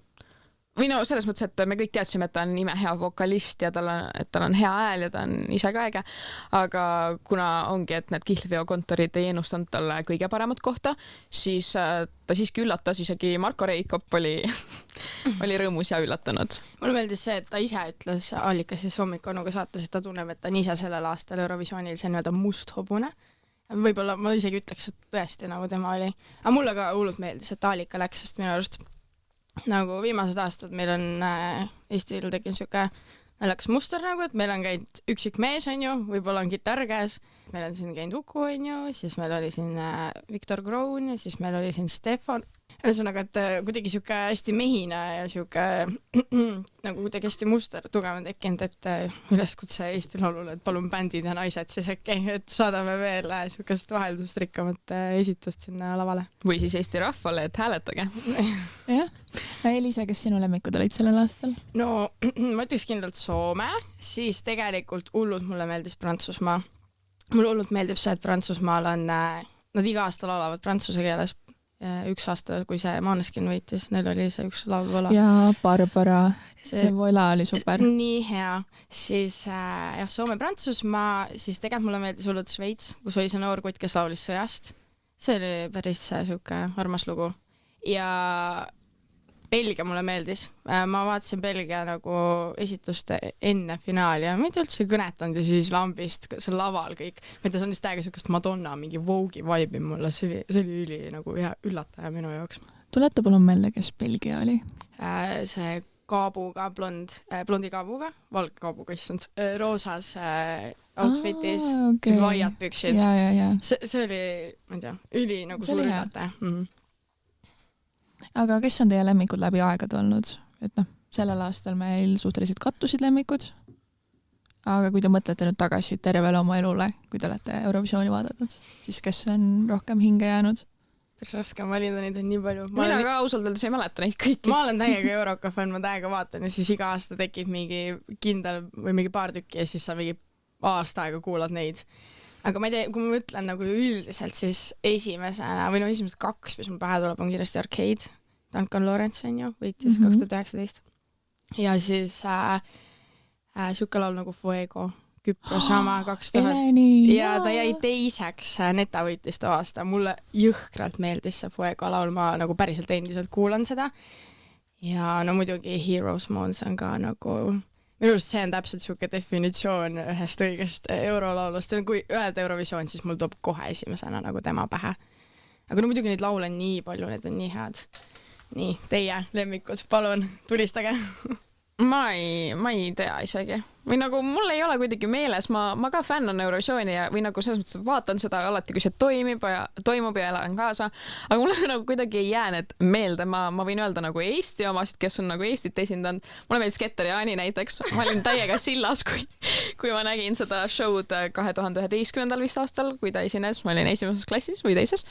S8: Või selles mõttes, et me kõik teadsime, et ta on ime hea vokalist ja tal on hea hääl ja ta on ise ka äge, aga kuna ongi, et need Kihlveokontorid ei ennustanud talle kõige paremat kohta, siis ta siiski üllatas, isegi Marko Reikop oli rõõmus ja üllatunud.
S9: Mulle meeldis see, et ta ise ütles Allikas siis hommikunuga saates, et ta tunneb, et ta on ise sellel aastal Eurovisioonil see nii-öelda must hobune. Võib-olla ma isegi ütleks, et tõesti nagu tema oli. Aga mulle ka hullult meeldis, et Allika läks, sest minu arust nagu viimased aastad meil on Eestil tegi siuke naljakas muster nagu, et meil on käinud üksik mees, on ju, võib-olla on kitarr käes, meil on siin käinud Uku, on ju, siis meil oli siin Viktor Kroon ja siis meil oli siin Stefan. Ühesõnaga, et kuidagi siuke hästi mehine ja siuke nagu kuidagi hästi muster tugev on tekkinud, et üleskutse Eesti Laulule, et palun bändid ja naised siis äkki, et saadame veel siukest vaheldust rikkamat esitust sinna lavale.
S8: Või siis Eesti rahvale, et hääletage.
S10: Jah. Elisa, kes sinu lemmikud olid sellel aastal?
S9: No, ma ütleks kindlalt Soome, siis tegelikult hullult mulle meeldis Prantsusmaa. Mulle hullult meeldib see, et Prantsusmaal on, nad iga aasta laulavad prantsuse keeles. Üks aasta, kui see Måneskin võitis, neil oli see üks laulvola.
S10: Ja Barbara, see vola oli super.
S9: Nii hea. Siis Soome, Prantsusmaa, siis tegelikult mulle meeldis hullult Šveits, kus oli see noor kutt, kes laulis sõjast. See oli päris siuke armas lugu. Ja Belgia mulle meeldis. Ma vaatasin Belgia nagu esitust enne finaali ja ma ei tea üldse kõnetanud ja siis lambist seal laval kõik. Ma ei tea, see on vist täiega siukest Madonna mingi Vogue'i vibe'i mulle. See oli üli nagu hea üllataja minu jaoks.
S10: Tuleta palun meelde, kes Belgia oli?
S9: See kaabuga, blondi kaabuga, valge kaabuga, issand, roosas outfitis, see laiad püksid. See oli, ma ei tea, üli nagu suur üllataja.
S10: Aga kes on teie lemmikud läbi aegade olnud? Et sellel aastal meil suhteliselt kattusid lemmikud. Aga kui te mõtlete nüüd tagasi tervele oma elule, kui te olete Eurovisiooni vaadatud, siis kes on rohkem hinge jäänud?
S9: Päris raske on valida, neid on nii palju.
S8: Mina ka ausalt öeldes ei mäleta neid kõiki.
S9: Ma olen täiega Euroka fänn, ma täiega vaatan ja siis iga aasta tekib mingi kindel või mingi paar tükki ja siis sa mingi aasta aega kuulad neid. Aga ma ei tea, kui ma mõtlen nagu üldiselt, siis esimesena, või esimesed 2, mis mul pähe tuleb, on kiiresti Arcade. Duncan Lawrence on ju, võitis 2019. Ja siis siuke laul nagu Fuego, Küprosama 2000. Ja ta jäi teiseks, Neta võitis too aasta. Mulle jõhkralt meeldis see Fuego laul, ma nagu päriselt endiselt kuulan seda. Ja no muidugi Heroes Mons on ka nagu... Minu arust see on täpselt siuke definitsioon ühest õigest eurolaulust. Kui öelda Eurovisioon, siis mul toob kohe esimesena nagu tema pähe. Aga no muidugi neid laule on nii palju, need on nii head. Nii, teie lemmikud, palun, tulistage.
S8: Ma ei tea isegi. Või nagu mul ei ole kuidagi meeles, ma ka fänn on Eurovisiooni ja või nagu selles mõttes vaatan seda alati, kui see toimub ja elan kaasa, aga mulle nagu kuidagi ei jää need meelde, ma võin öelda nagu Eesti omasid, kes on nagu Eestit esindanud. Mulle meeldis Keter ja Ani näiteks, ma olin täiega sillas, kui ma nägin seda show'd 2011. vist aastal, kui ta esines, ma olin esimeses klassis või teises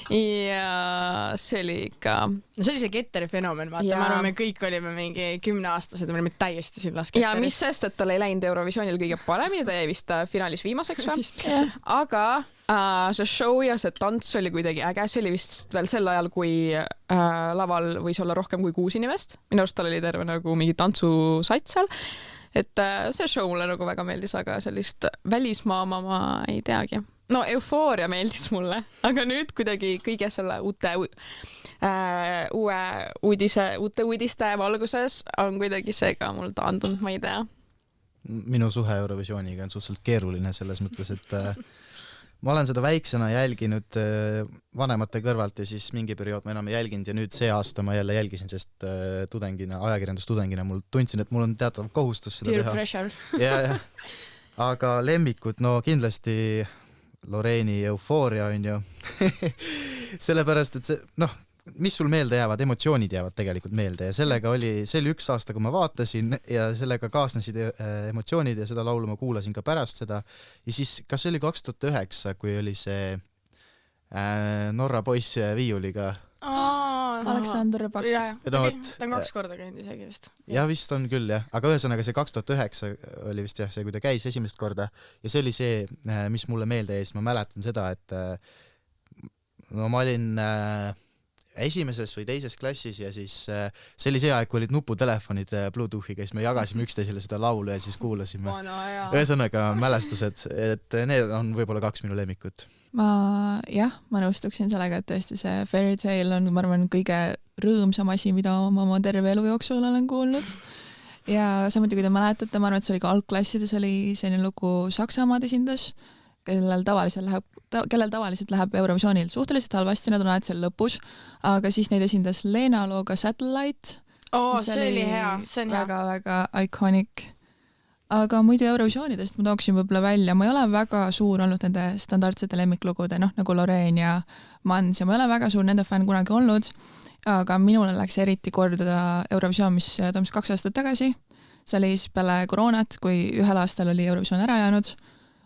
S8: ja see oli ikka...
S9: No see oli see Keteri fenomen, vaata, ma arvan, me kõik olime mingi 10-aastased ja me olime täiesti sillas Keteris.
S8: Ja mis sest, et tal ei läinud Eurovisioonil kõige paremini, ta jäi vist finaalis viimaseks või? Aga see show ja see tants oli kuidagi äge, see oli vist veel sel ajal, kui laval võis olla rohkem kui 6 inimest. Minu arust tal oli terve nagu mingi tantsusats seal. Et see show mulle nagu väga meeldis, aga sellist välismaa ma ei teagi. No Eufooria meeldis mulle, aga nüüd kuidagi kõige selle uute uudiste valguses on kuidagi see ka mul taandunud, ma ei tea.
S7: Minu suhe Eurovisiooniga on suhteliselt keeruline selles mõttes, et ma olen seda väiksena jälginud vanemate kõrvalt ja siis mingi periood ma enam ei jälginud ja nüüd see aasta ma jälle jälgisin, sest ajakirjandustudengina mul tundsin, et mul on teatav kohustus seda
S9: Peer
S7: teha.
S9: Pressure.
S7: Ja. Aga lemmikud, no kindlasti Loreeni Eufooria on ju. Sellepärast, et see, mis sul meelde jäävad, emotsioonid jäävad tegelikult meelde ja see oli üks aasta, kui ma vaatasin ja sellega kaasnesid emotsioonid ja seda laulu ma kuulasin ka pärast seda ja siis, kas see oli 2009, kui oli see Norra poiss viiuliga?
S10: Aleksander Rõbak.
S9: Ta on 2 korda käinud isegi vist.
S7: Ja vist on küll jah, aga ühesõnaga see 2009 oli vist jah see, kui ta käis esimest korda ja see oli see, mis mulle meelde jäi, ma mäletan seda, et ma olin esimeses või teises klassis ja siis see oli see aeg, kui olid nuputelefonid Bluetoothiga, siis me jagasime üksteisele seda laulu ja siis kuulasime. Ühesõnaga mälestused, et need on võib-olla 2 minu lemmikut.
S10: Ma nõustuksin sellega, et tõesti see Fairy Tale on, ma arvan, kõige rõõmsam asi, mida ma oma terve elu jooksul olen kuulnud. Ja samuti, kui te mäletate, ma arvan, et see oli ka algklassides, oli selline lugu Saksamaad esindas, kellel tavaliselt läheb Eurovisioonil suhteliselt halvasti, nad on alati seal lõpus, aga siis neid esindas Leena looga Satellite.
S9: See oli hea, see on hea.
S10: Väga-väga iconic. aga muidu Eurovisioonidest ma tooksin võib-olla välja, ma ei ole väga suur olnud nende standardsete lemmiklugude, nagu Loreen ja Mans ja ma ei ole väga suur nende fänn kunagi olnud, aga minule läks eriti korda Eurovisioon, mis toimus 2 aastat tagasi. See oli siis peale koroonat, kui ühel aastal oli Eurovisioon ära jäänud.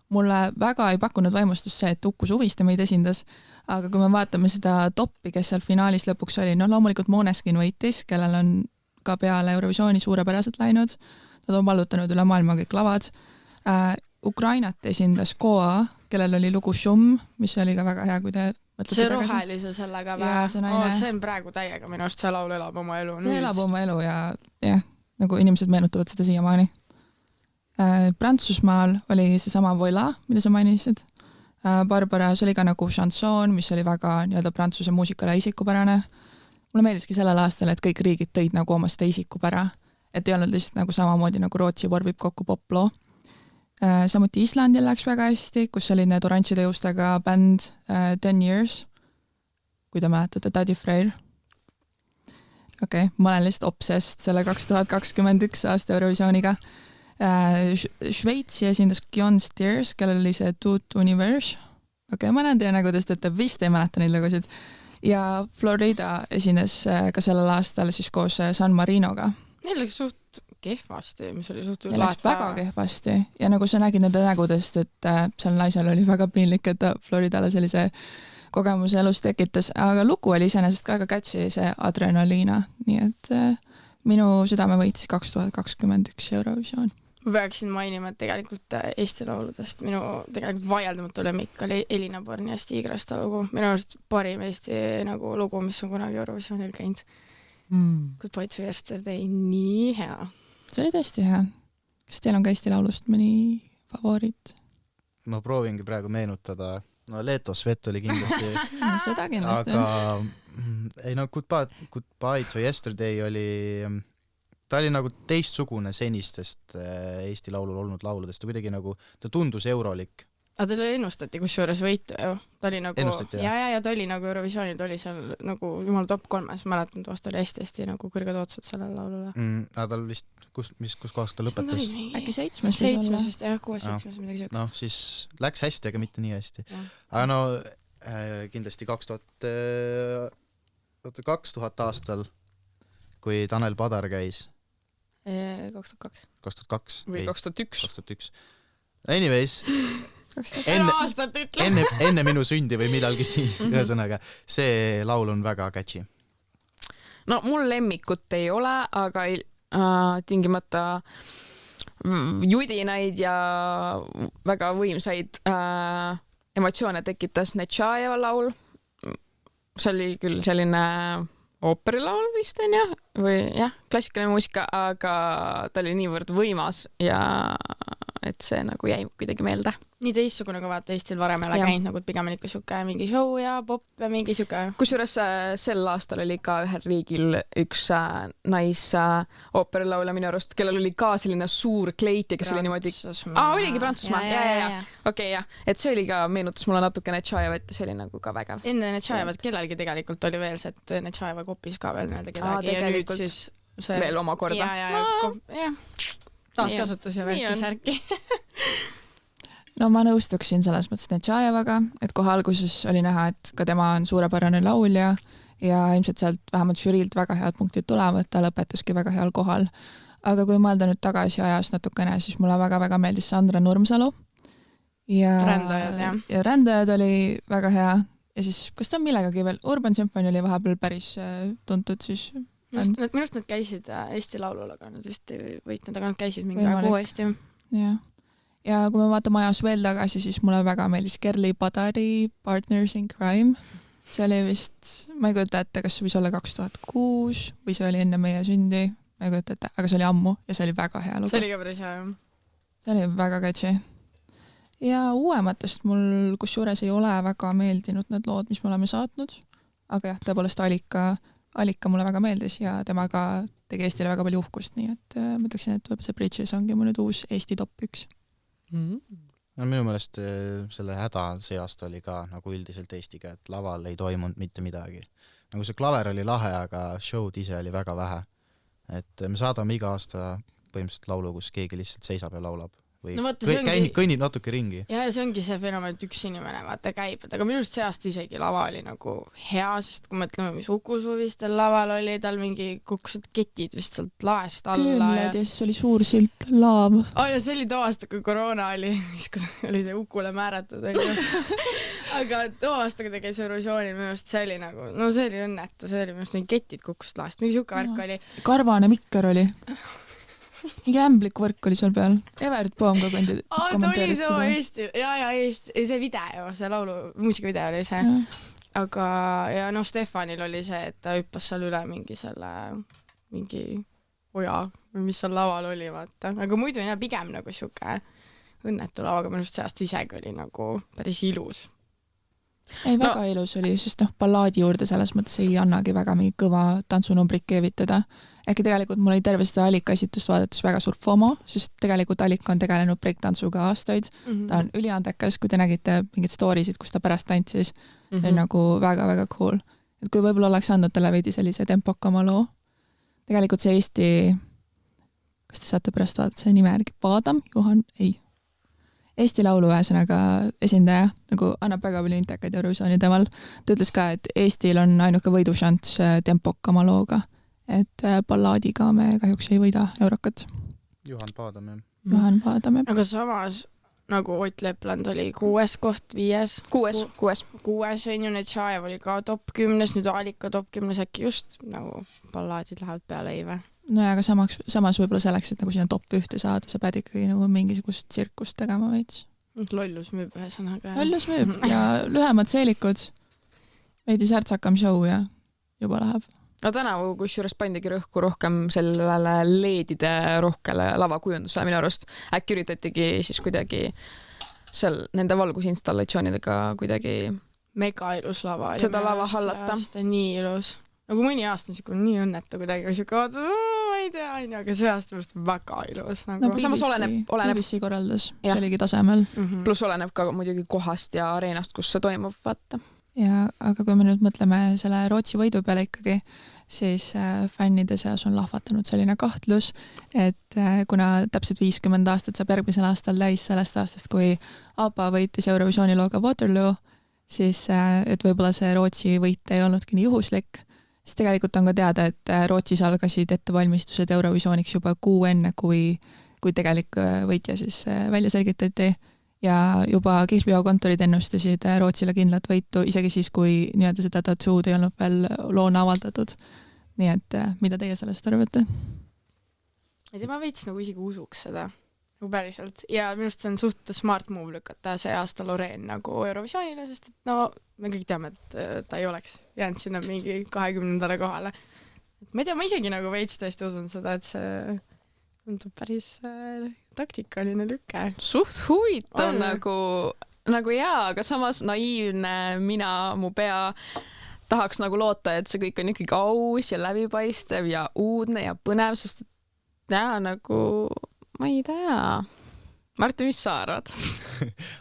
S10: Mulle väga ei pakkunud vaimustust see, et Uku Suviste meid esindas, aga kui me vaatame seda toppi, kes seal finaalis lõpuks oli, loomulikult Måneskin võitis, kellel on ka peale Eurovisiooni suurepäraselt läinud. Nad on vallutanud üle maailma kõik lavad. Ukrainat esindas Koa, kellel oli lugu Šum, mis oli ka väga hea, kui te mõtlete
S9: see
S10: tagasi.
S9: rohelise sellega see on praegu täiega minu arust, see laul elab oma elu.
S10: See elab oma elu ja nagu inimesed meenutavad seda siiamaani. Prantsusmaal oli seesama Voila, mida sa mainisid. Barbara, see oli ka nagu chanson, mis oli väga prantsuse muusikale isikupärane. Mulle meeldiski sellel aastal, et kõik riigid tõid nagu oma seda isikupära, et ei olnud lihtsalt nagu samamoodi nagu Rootsi vorvib kokku poploo. Samuti Islandil läks väga hästi, kus oli need oranžide juustega bänd 10 Years, kui te mäletate, Daddy Freyr. Ma olen lihtsalt obsessed selle 2021 aasta Eurovisiooniga. Šveitsi esindas Gion Stiers, kellel oli see Tout Univers. Ma näen teie nägudest, et te vist ei mäleta neid lugusid. Ja Florida esines ka sellel aastal siis koos San Marinoga.
S9: Neil läks suht kehvasti, mis oli suht
S10: Neil läks väga kehvasti ja nagu sa nägid nende nägudest, et seal naisel oli väga piinlik, et ta Floridale sellise kogemuse elus tekitas, aga lugu oli iseenesest ka väga catchy, see Adrenaliina, nii et minu südame võitis 2021 Eurovisioon.
S9: Ma peaksin mainima, et tegelikult Eesti lauludest minu tegelikult vaieldamatu lemmik oli Elina Born ja Stigrasta lugu. Minu arust parim Eesti nagu lugu, mis on kunagi Eurovisioonil käinud. Goodbye to Yesterday, nii hea.
S10: See oli tõesti hea. Kas teil on ka Eesti laulust mõni favoriit?
S7: Ma proovingi praegu meenutada. Leto Svet oli kindlasti.
S10: Seda kindlasti.
S7: Aga Goodbye to Yesterday oli... Ta oli nagu teistsugune senistest Eesti laulul olnud lauludest. Ta kuidagi nagu, ta tundus eurolik.
S9: Aga teile ennustati kusjuures võitu ju. Ta oli nagu,
S7: ennustati,
S9: ja ta oli nagu Eurovisioonil, ta oli seal nagu jumal top 3, mäletan, vast oli hästi nagu kõrged ootused sellele laulule.
S7: Aga tal vist, kus kohast ta lõpetas?
S10: Äkki 7.
S9: vist, 6-7, midagi sööks.
S7: Noh, siis läks hästi, aga mitte nii hästi. Aga kindlasti 2000 aastal, kui Tanel Padar käis. 2002.
S8: Või 2001.
S7: Anyways, enne minu sündi või midalgi siis, ühesõnaga, see laul on väga catchy.
S8: No mul lemmikut ei ole, aga tingimata judinaid ja väga võimsaid emotsioone tekitas Nečajeva laul. See oli küll selline ooperilaul vist on või klassikaline muusika, aga ta oli niivõrd võimas ja et see nagu jäi kuidagi meelde.
S9: Nii teistsugune, kui vaata Eestil varem ei ole käinud, nagu pigem ikka siuke mingi show ja pop ja mingi siuke.
S8: Kusjuures sel aastal oli ka ühel riigil üks ooperilaulja minu arust, kellel oli ka selline suur kleiti, kes oli niimoodi... oligi Prantsusmaa, Okei, et see oli ka, meenutas mulle natuke Nečajevat ja see oli nagu ka vägev.
S9: Enne Nečajevat kellelgi tegelikult oli veel see, et Nečajeva kopis ka veel kedagi ja nüüd siis see...
S8: veel omakorda.
S9: Taaskasutus ja värki särki.
S10: No ma nõustuksin selles mõttes Nečajevaga, et kohe alguses oli näha, et ka tema on suurepärane laulja ja ilmselt sealt vähemalt žüriilt väga head punktid tulevad, ta lõpetaski väga heal kohal. Aga kui mõelda nüüd tagasi ajas natukene, siis mulle väga-väga meeldis Sandra Nurmsalu. Ja Rändajad oli väga hea. Ja siis, kas ta on millegagi veel? Urban Symphony oli vahepeal päris tuntud siis...
S9: Minu arust nad käisid Eesti laulul, aga nad vist ei võitnud, aga nad käisid mingi aeg uuesti.
S10: Ja kui me vaatame ajas veel tagasi, siis mulle väga meeldis Kerli Padari Partners in Crime. See oli vist, ma ei kujuta ette, kas see võis olla 2006 või see oli enne meie sündi, ma ei kujuta ette, aga see oli ammu ja see oli väga hea lugu.
S9: See oli ka päris hea, jah.
S10: See oli väga catchy. Ja uuematest mul kusjuures ei ole väga meeldinud need lood, mis me oleme saatnud, aga jah, tõepoolest Alika mulle väga meeldis ja temaga tegi Eestile väga palju uhkust, nii et mõtleksin, et võib see Bridges ongi mul nüüd uus Eesti top 1.
S7: No, minu meelest selle häda see aasta oli ka nagu üldiselt Eestiga, et laval ei toimunud mitte midagi. Nagu see klaver oli lahe, aga show'd ise oli väga vähe. Et me saadame iga aasta põhimõtteliselt laulu, kus keegi lihtsalt seisab ja laulab või
S9: No vaata, see ongi-
S7: kõnnib natuke ringi.
S9: ja see ongi see fenomen, et üks inimene vaata käib, et aga minu arust see aasta isegi lava oli nagu hea, sest kui mõtleme, mis Uku Suvistel laval oli, tal mingi kukkusid ketid vist sealt laest alla
S10: küünled ja siis oli suur silt laav.
S9: ja see oli too aasta, kui koroona oli, siis kui oli see Ukule määratud aga too aasta, kui ta käis Eurovisioonil, minu arust see oli nagu, no see oli õnnetu, see oli minu arust need ketid kukkusid laest, mingi siuke värk oli.
S10: Karvane mikker oli. Mingi ämblik võrk oli seal peal. Evert Poom ka kommenteeris
S9: seda.
S10: seda.
S9: Eesti, see video, see laulu, muusikavideo oli see. Aga ja noh, Stefanil oli see, et ta hüppas seal üle mingi oja või mis seal laval oli, vaata. Aga muidu on pigem nagu siuke õnnetu lava, aga minu arust see aasta isegi oli nagu päris ilus.
S10: Ei, väga ilus oli, sest ballaadi juurde selles mõttes ei annagi väga mingi kõva tantsunumbrit keevitada. Äkki tegelikult mul oli terve seda Alika esitust vaadates väga suur FOMO, sest tegelikult Alika on tegelenud breaktantsuga aastaid. Ta on üliandekas, kui te nägite mingid storiesid, kus ta pärast tantsis. See on nagu väga-väga cool. Et kui võib-olla oleks andnud talle veidi sellise tempokama loo. Tegelikult see Eesti, kas te saate pärast vaadata selle nime järgi? Paadam? Juhan? Ei. Eesti laulu ühesõnaga esindaja nagu annab väga palju intekaid Eurovisiooni teemal. Ta ütles ka, et Eestil on ainuke võidušanss tempokama looga, et ballaadiga me kahjuks ei võida Eurokat.
S7: Juhan Paadam, jah.
S10: Juhan Paadam, jah.
S9: Aga samas nagu Ott Lepland oli 6. koht, 5. 6 on ju, Netšaev oli ka top 10, nüüd Alika top 10, äkki just nagu ballaadid lähevad peale Eive.
S10: No ja aga samas võib-olla selleks, et nagu sinna top 1 saada, sa pead ikkagi nagu mingisugust tsirkust tegema veits.
S9: Lollus müüb ühesõnaga.
S10: Lollus müüb ja lühemad seelikud, veidi särtsakam show ja juba läheb.
S8: No tänavu kusjuures pandigi rõhku rohkem sellele leedide rohkele lavakujundusele minu arust. Äkki üritatigi siis kuidagi seal nende valgusinstallatsioonidega kuidagi
S9: mega ilus lava.
S8: Seda lava hallata.
S9: Nii ilus. Nagu mõni aasta on nii õnnetu kuidagi, ma ei tea, aga see aasta on väga ilus.
S10: No samas oleneb BBC korraldas, see oligi tasemel.
S8: Plus oleneb ka muidugi kohast ja areenast, kus see toimub, vaata.
S10: Ja, aga kui me nüüd mõtleme selle Rootsi võidu peale ikkagi, siis fännide seas on lahvatanud selline kahtlus, et kuna täpselt 50 aastat saab järgmisel aastal täis sellest aastast, kui ABBA võitis Eurovisiooni looga Waterloo, siis et võib-olla see Rootsi võit ei olnudki nii juhuslik. Siis tegelikult on ka teada, et Rootsis algasid ettevalmistused Eurovisiooniks juba kuu enne, kui tegelik võitja siis välja selgitati ja juba kihlveokontorid ennustasid Rootsile kindlat võitu, isegi siis, kui nii-öelda seda tatsuud ei olnud veel loona avaldatud. Nii et mida teie sellest arvate?
S9: Ma veits nagu isegi usuks seda. Nagu päriselt. Ja minust see on suht smart move lükata see aasta Loreen nagu Eurovisioonile, sest et no me kõik teame, et ta ei oleks jäänud sinna mingi 20. kohale. Et ma ei tea, ma isegi nagu veits tõesti usun seda, et see tundub päris taktikaline lüke.
S8: Suht huvitav nagu jaa, aga samas naiivne mina, mu pea tahaks nagu loota, et see kõik on ikkagi aus ja läbipaistev ja uudne ja põnev, sest jaa nagu ma ei tea. Martin, mis sa arvad?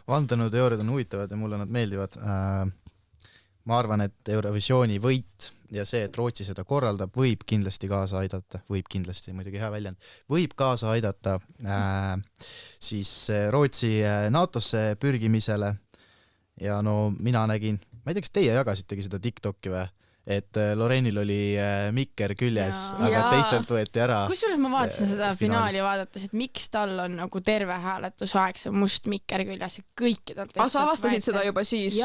S7: Vandenõuteooriad on huvitavad ja mulle nad meeldivad. Ma arvan, et Eurovisiooni võit ja see, et Rootsi seda korraldab, võib kindlasti kaasa aidata, muidugi hea väljend, võib kaasa aidata siis Rootsi NATOsse pürgimisele ja no mina nägin, ma ei tea, kas teie jagasitegi seda TikToki või? Et Lorenil oli mikker küljes, aga teistelt võeti ära.
S9: Kusjuures ma vaatasin seda finaali vaadates, et miks tal on nagu terve hääletusaeg see must mikker küljes ja kõikidelt.
S8: Sa avastasid seda juba siis?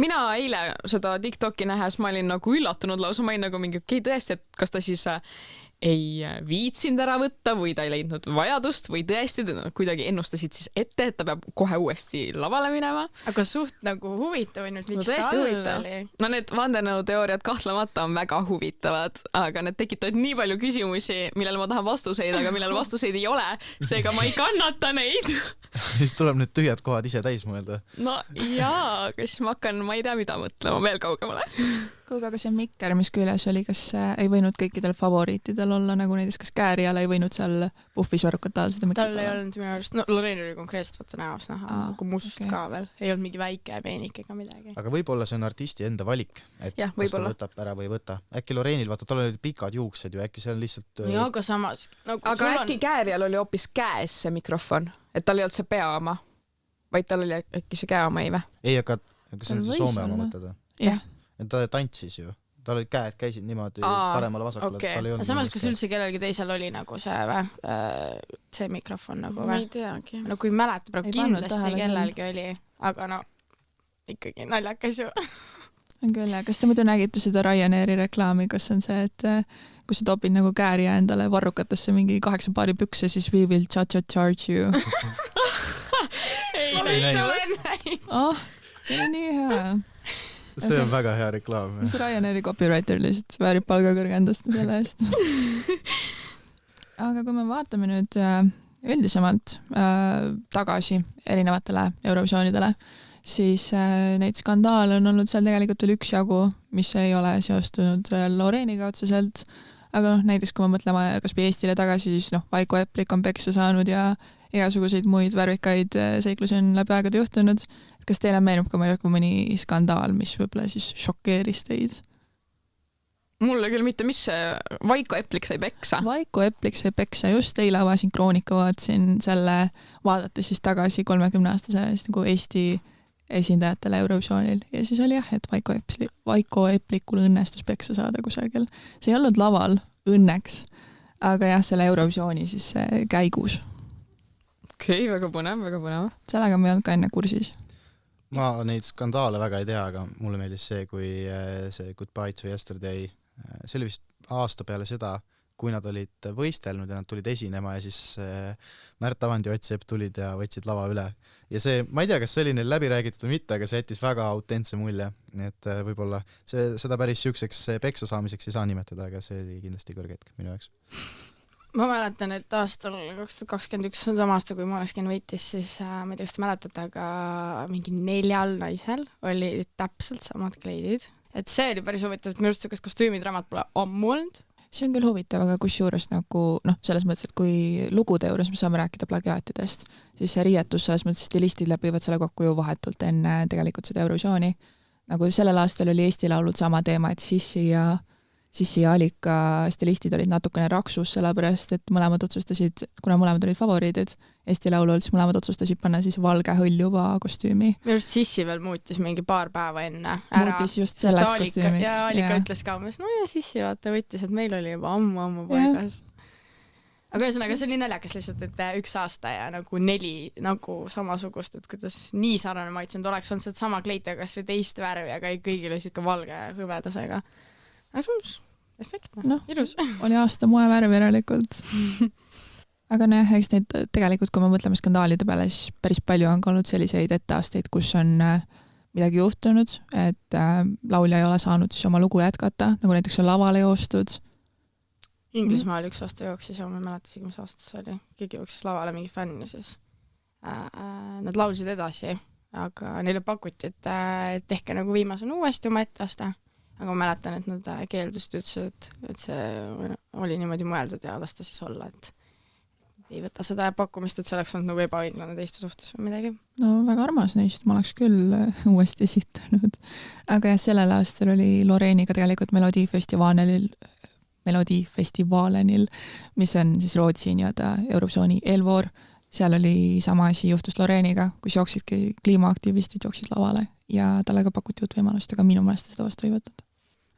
S8: Mina eile seda TikToki nähes, ma olin nagu üllatunud lausa, ma olin nagu mingi tõesti, et kas ta siis ei viitsinud ära võtta või ta ei leidnud vajadust või tõesti kuidagi ennustasid siis ette, et ta peab kohe uuesti lavale minema.
S9: Aga suht nagu huvitav on nüüd, miks ta oli.
S8: No need vandenõuteooriad kahtlemata on väga huvitavad, aga need tekitavad nii palju küsimusi, millele ma tahan vastuseid, aga millele vastuseid ei ole, seega ma ei kannata neid.
S7: siis tuleb need tühjad kohad ise täis mõelda.
S8: no jaa, aga siis ma hakkan, ma ei tea, mida mõtlema veel kaugemale.
S10: kuulge, aga see mikker, mis küljes oli, kas ei võinud kõikidel favoriitidel olla, nagu näiteks kas Käärijal ei võinud seal puhvis varrukataal seda mikrit
S9: tal ei olnud minu arust, no Loreen oli konkreetselt vaata näos näha, nagu must ka veel, ei olnud mingi väike peenik ega midagi.
S7: aga võib-olla see on artisti enda valik, et
S8: jah,
S7: kas ta võtab ära või ei võta. Äkki Loreenil, vaata, tal olid pikad juuksed ju, äkki see on lihtsalt...
S9: ja, aga samas... Nagu
S8: aga äkki Käärijal oli hoopis käes see mikrofon, et tal ei olnud see pea oma, vaid tal oli äkki see käe oma, ei või?
S7: Ei, aga see on see Soome oma mõtted.
S10: Jah.
S7: Ta tantsis ju. Tal olid käed käisid niimoodi paremale vasakule.
S9: Okay. Samas, kas üldse kellelgi teisel oli nagu see mikrofon nagu või?
S8: Ma ei teagi.
S9: No kui mäleta, praegu kindlasti kellelgi oli, aga no ikkagi naljakas ju.
S10: On küll, kas te muidu nägite seda Ryanairi reklaami, kus on see, et kui sa topid nagu Käärija endale varrukatesse mingi 8 paari pükse, siis we will charge you.
S9: ei näinud.
S10: See on nii hea.
S7: See on väga hea reklaam.
S10: See Ryanairi copywriter lihtsalt väärib palgakõrgendust selle eest. Aga kui me vaatame nüüd üldisemalt tagasi erinevatele Eurovisioonidele, siis neid skandaale on olnud seal tegelikult veel üksjagu, mis ei ole seostunud Loreeniga otseselt, aga näiteks kui me mõtleme kas või Eestile tagasi, siis Vaiko Eplik on peksa saanud ja igasuguseid muid värvikaid seiklusi on läbi aegade juhtunud. Kas teile meenub ka mõni skandaal, mis võib-olla siis šokeeris teid?
S8: Mulle küll mitte, mis see Vaiko Eplik sai peksa?
S10: Vaiko Eplik sai peksa, just eile avasin Kroonika, vaatasin selle, vaadates siis tagasi 30-aastasele nagu Eesti esindajatele Eurovisioonil ja siis oli jah, et Vaiko Eplikul õnnestus peksa saada kusagil. See ei olnud laval, õnneks, aga jah, selle Eurovisiooni siis käigus.
S8: Okei, väga põnev, väga põnev.
S10: Sellega me ei olnud ka enne kursis.
S7: Ma neid skandaale väga ei tea, aga mulle meeldis see, kui see Goodbye to Yesterday, see oli vist aasta peale seda, kui nad olid võistelnud ja nad tulid esinema ja siis Märt Avandi ja Ott Sepp tulid ja võtsid lava üle. Ja see, ma ei tea, kas see oli neil läbi räägitud või mitte, aga see jättis väga autentse mulje. Nii et võib-olla seda päris süükseks peksa saamiseks ei saa nimetada, aga see oli kindlasti kõrge hetk minu jaoks.
S9: Ma mäletan, et aastal 2021 sama aasta, kui Måneskin võitis, siis ma ei tea, kas te mäletate, aga mingi 4 naisel oli täpselt samad kleidid. Et see oli päris huvitav, et minu arust kas kostüümidramat pole ammu olnud.
S10: See on küll huvitav, aga kus juures nagu, selles mõttes, et kui lugude juures me saame rääkida plagiaatidest, siis see riietus, selles mõttes stilistid läbivad selle kokku ju vahetult enne tegelikult seda Eurovisiooni. Nagu sellel aastal oli Eesti Laulud sama teema, et Sissi ja Alika stilistid olid natukene raksus, sellepärast, et mõlemad otsustasid, kuna mõlemad olid favoriidid Eesti Laulul, siis mõlemad otsustasid panna siis valge hõljuva kostüümi.
S9: Minu arust Sissi veel muutis mingi paar päeva enne ära.
S10: Muutis just selleks kostüümiks.
S9: Ja Alika ütles ka, no ja Sissi vaata võttis, et meil oli juba ammu paigas. Aga ühesõnaga, see oli naljakas lihtsalt, et 1 aasta ja nagu 4 nagu samasugust, et kuidas nii sarnane maitsenud oleks olnud sama kleita, kas või teist värvi, aga kõigil oli siuke valge hõvedasega. Aga see on efektne, ilus.
S10: Oli aasta moevärv järelikult. Aga eks neid tegelikult, kui me mõtleme skandaalide peale, siis päris palju on olnud selliseid etteaasteid, kus on midagi juhtunud, et laulja ei ole saanud siis oma lugu jätkata, nagu näiteks on lavale joostud.
S9: Inglismaal 1 aasta jooksis ja ma ei mäleta isegi, mis aastas see oli. Keegi jooksis lavale mingi fänn ja siis nad laulsid edasi, aga neile pakuti, et tehke nagu viimasena uuesti oma etteaste. Aga ma mäletan, et nad keeldusid ütlesid, et see oli niimoodi mõeldud ja lasta siis olla, et ei võta seda pakkumist, et see oleks olnud nagu ebaõiglane teiste suhtes või midagi.
S10: No väga armas neist, ma oleks küll uuesti esitanud. Aga jah, sellel aastal oli Loreeniga tegelikult Melodifestivalenil, mis on siis Rootsi nii-öelda Eurovisiooni eelvoor. Seal oli sama asi juhtus Loreeniga, kus jooksidki kliimaaktivistid jooksid lavale ja talle ka pakuti uut võimalust, aga minu meelest seda vastu ei võtnud.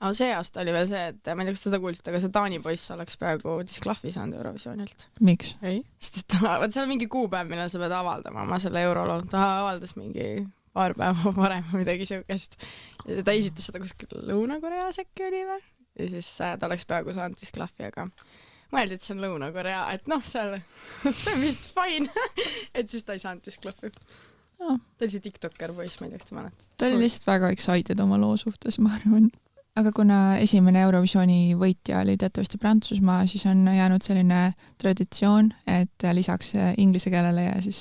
S9: Aga see aasta oli veel see, et ma ei tea, kas seda kuulsite, aga see Taani poiss oleks peaaegu disklahvi saanud Eurovisioonilt.
S10: Miks?
S9: Ei. Sest et seal on mingi kuupäev, millal sa pead avaldama oma selle euroloo. Ta avaldas mingi paar päeva varem midagi siukest. Ta esitas seda kuskil Lõuna-Koreas äkki oli või? Ja siis ta oleks peaaegu saanud disklahvi, aga mõeldi, et see on Lõuna-Korea, et see on vist fine, et siis ta ei saanud disklahvi. Ta oli see TikToker poiss, ma ei tea, kas te mäletate.
S10: Ta oli lihtsalt väga excited oma loo suhtes, ma arvan. Aga kuna esimene Eurovisiooni võitja oli teatavasti Prantsusmaa, siis on jäänud selline traditsioon, et lisaks inglise keelele ja siis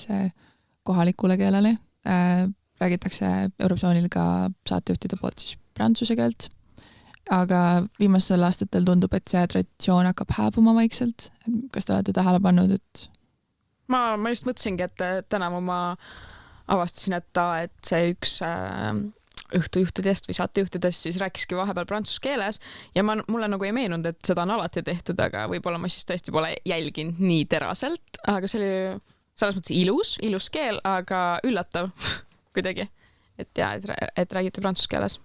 S10: kohalikule keelele. Räägitakse Eurovisioonil ka saatejuhtide poolt siis prantsuse keelt, aga viimastel aastatel tundub, et see traditsioon hakkab hääbuma vaikselt. Kas te olete tähele pannud, et
S8: ma just mõtlesingi, et täna ma avastasin, et see üks õhtujuhtidest või saatejuhtidest siis rääkiski vahepeal prantsuse keeles ja mulle nagu ei meenunud, et seda on alati tehtud, aga võib-olla ma siis tõesti pole jälginud nii teraselt, aga see oli selles mõttes ilus keel, aga üllatav kuidagi, et räägite prantsuse keeles.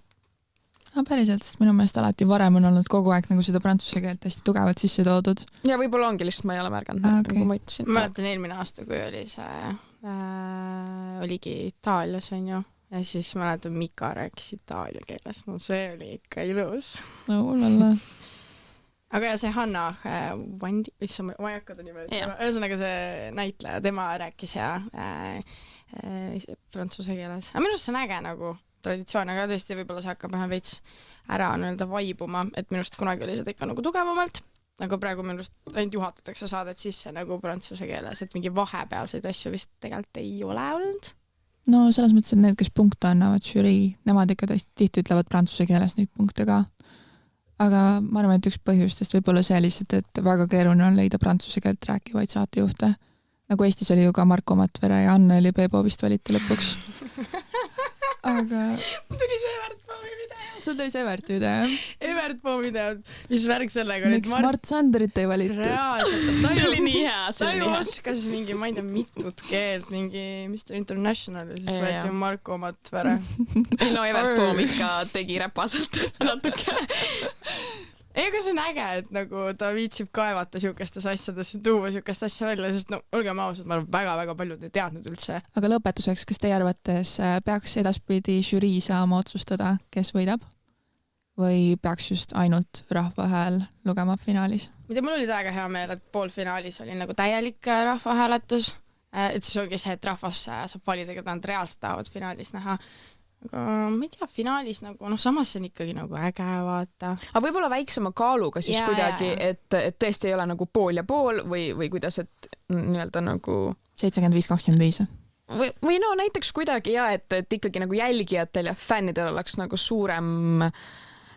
S10: No päriselt, sest minu meelest alati varem on olnud kogu aeg nagu seda prantsuse keelt hästi tugevalt sisse toodud.
S8: Ja võib-olla ongi lihtsalt ma ei ole märganud, nagu ma ütlesin.
S9: Ma mäletan eelmine aasta, kui oli see, oligi Itaalias on ju, ja siis mäletan Mika rääkis itaalia keeles, no see oli ikka ilus.
S10: No lalla.
S9: Aga ja see Hanna Vandi, ma ei hakka ta nimelt, ühesõnaga see näitleja, tema rääkis prantsuse keeles. Aga minu arust see on äge nagu traditsioon, aga tõesti võib-olla see hakkab vähe veits ära vaibuma, et minu arust kunagi oli seda ikka nagu tugevamalt, aga praegu minu arust ainult juhatatakse saadet sisse nagu prantsuse keeles, et mingi vahepealseid asju vist tegelikult ei ole olnud.
S10: No selles mõttes, et need, kes punkte annavad žürii, nemad ikka tihti ütlevad prantsuse keeles neid punkte ka. Aga ma arvan, et üks põhjustest võib-olla see lihtsalt, et väga keeruline on leida prantsuse keelt rääkivaid saatejuhte. Nagu Eestis oli ju ka Marko Matvere ja Anneli Peebo vist valiti lõpuks. Aga
S9: tuli see Evert Poomi video.
S10: Sul tuli see Evert video?
S9: Evert Poomi video, mis värk sellega oli.
S10: Miks Mart Sanderit ei valitud?
S9: Reaalselt.
S8: See oli nii hea.
S9: Ta ju oskas mingi, ma ei tea, mitut keelt, mingi Mr. International ja siis võeti Marko Matvere.
S8: No Evert Poom ikka tegi räpaselt natuke.
S9: Ei, aga see on äge, et nagu ta viitsib kaevata siukestes asjades, tuua siukest asja välja, sest no olgem ausad, ma arvan, väga-väga paljud ei teadnud üldse.
S10: Aga lõpetuseks, kas teie arvates peaks edaspidi žürii saama otsustada, kes võidab? Või peaks just ainult rahvahääl lugema finaalis?
S9: Mida mul oli täiega hea meel, et poolfinaalis oli nagu täielik rahvahääletus, et siis olgi see, et rahvas saab valida, keda nad reaalselt tahavad finaalis näha. Aga ma ei tea, finaalis nagu, samas see on ikkagi nagu äge vaata.
S8: Aga võib-olla väiksema kaaluga siis kuidagi, et tõesti ei ole nagu pool ja pool või kuidas, et nii-öelda nagu
S10: 75-25.
S8: Või no näiteks kuidagi et ikkagi nagu jälgijatel ja fännidel oleks nagu suurem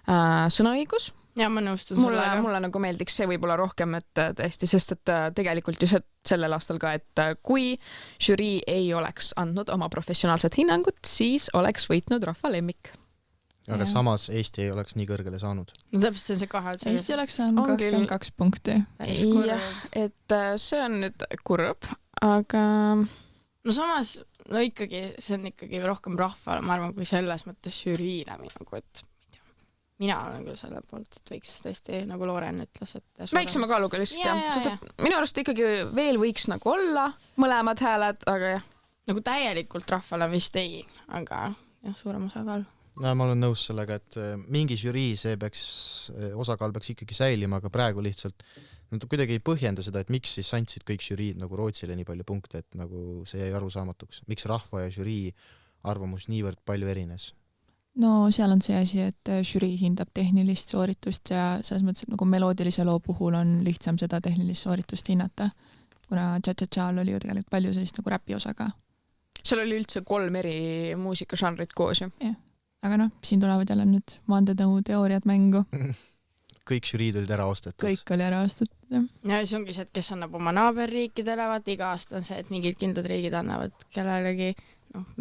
S8: sõnaõigus.
S9: Ja ma nõustun sellega.
S8: Mulle nagu meeldiks see võib-olla rohkem, et tõesti, sest et tegelikult ju sellel aastal ka, et kui žürii ei oleks andnud oma professionaalset hinnangut, siis oleks võitnud rahva lemmik.
S7: Aga samas Eesti ei oleks nii kõrgele saanud.
S9: No täpselt see on see kahe.
S10: Eesti oleks saanud 22 punkti.
S8: Jah, et see on nüüd kurb, aga
S9: no samas, ikkagi see on ikkagi rohkem rahvale, ma arvan, kui selles mõttes žüriile nagu, et mina olen küll selle poolt, et võiks tõesti, nagu Loren ütles, et
S8: väiksema kaaluga lihtsalt, sest et minu arust ikkagi veel võiks nagu olla mõlemad hääled, aga jah.
S9: Nagu täielikult rahvale vist ei, aga jah, suurem osakaal.
S7: No, ma olen nõus sellega, et mingi žürii osakaal peaks ikkagi säilima, aga praegu lihtsalt nad kuidagi ei põhjenda seda, et miks siis andsid kõik žüriid nagu Rootsile nii palju punkte, et nagu see jäi arusaamatuks. Miks rahva ja žürii arvamus niivõrd palju erines?
S10: No seal on see asi, et žürii hindab tehnilist sooritust ja selles mõttes, et nagu meloodilise loo puhul on lihtsam seda tehnilist sooritust hinnata, kuna Cha-Cha-Cha'l oli ju tegelikult palju sellist nagu räpi osaga.
S8: Seal oli üldse 3 eri muusikažanrit koos ju.
S10: Ja. Aga siin tulevad jälle nüüd vandenõuteooriad mängu.
S7: Kõik žüriid olid ära ostetud.
S10: Kõik oli ära ostetud, jah.
S9: Ja see ongi see, et kes annab oma naaberriikidele, iga aasta on see, et mingid kindlad riigid annavad kellelegi.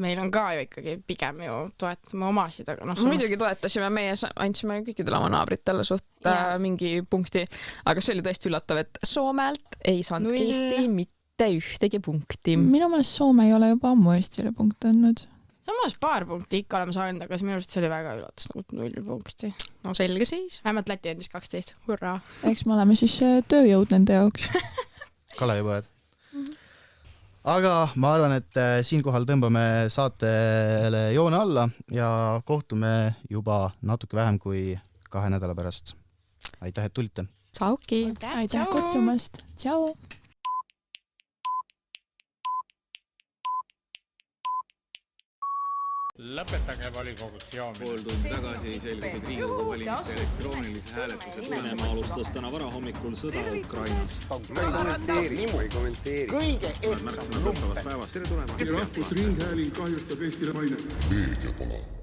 S9: Meil on ka ju ikkagi pigem ju toetame omasid, aga
S8: muidugi toetasime, meie andsime kõikidele oma naabritele suht mingi punkti, aga see oli tõesti üllatav, et Soomelt ei saanud Eesti mitte ühtegi punkti.
S10: Minu meelest Soome ei ole juba ammu Eestile punkte andnud.
S9: Samas paar punkti ikka oleme saanud, aga minu arust see oli väga üllatus, nagu 0 punkti.
S8: No selge siis.
S9: Vähemalt Läti andis 12, hurraa.
S10: Eks me oleme siis tööjõud nende jaoks.
S7: Kalevipojad. Aga ma arvan, et siinkohal tõmbame saatele joone alla ja kohtume juba natuke vähem kui 2 nädala pärast. Aitäh, et tulite!
S8: Tšauki!
S10: Aitäh kutsumast! Tšau!
S1: lõpetage volikogus joomine.
S2: Pool tundi tagasi selgusid Riigikogu valimiste elektroonilise hääletuse
S3: Venemaa alustas täna varahommikul sõda Ukrainas.
S4: Ma ei kommenteeri. Kõige ehtsam lumpen.
S2: päevast. Tere tulemast.
S5: Rahvusringhääling kahjustab Eestile mainet.
S11: Meediapala.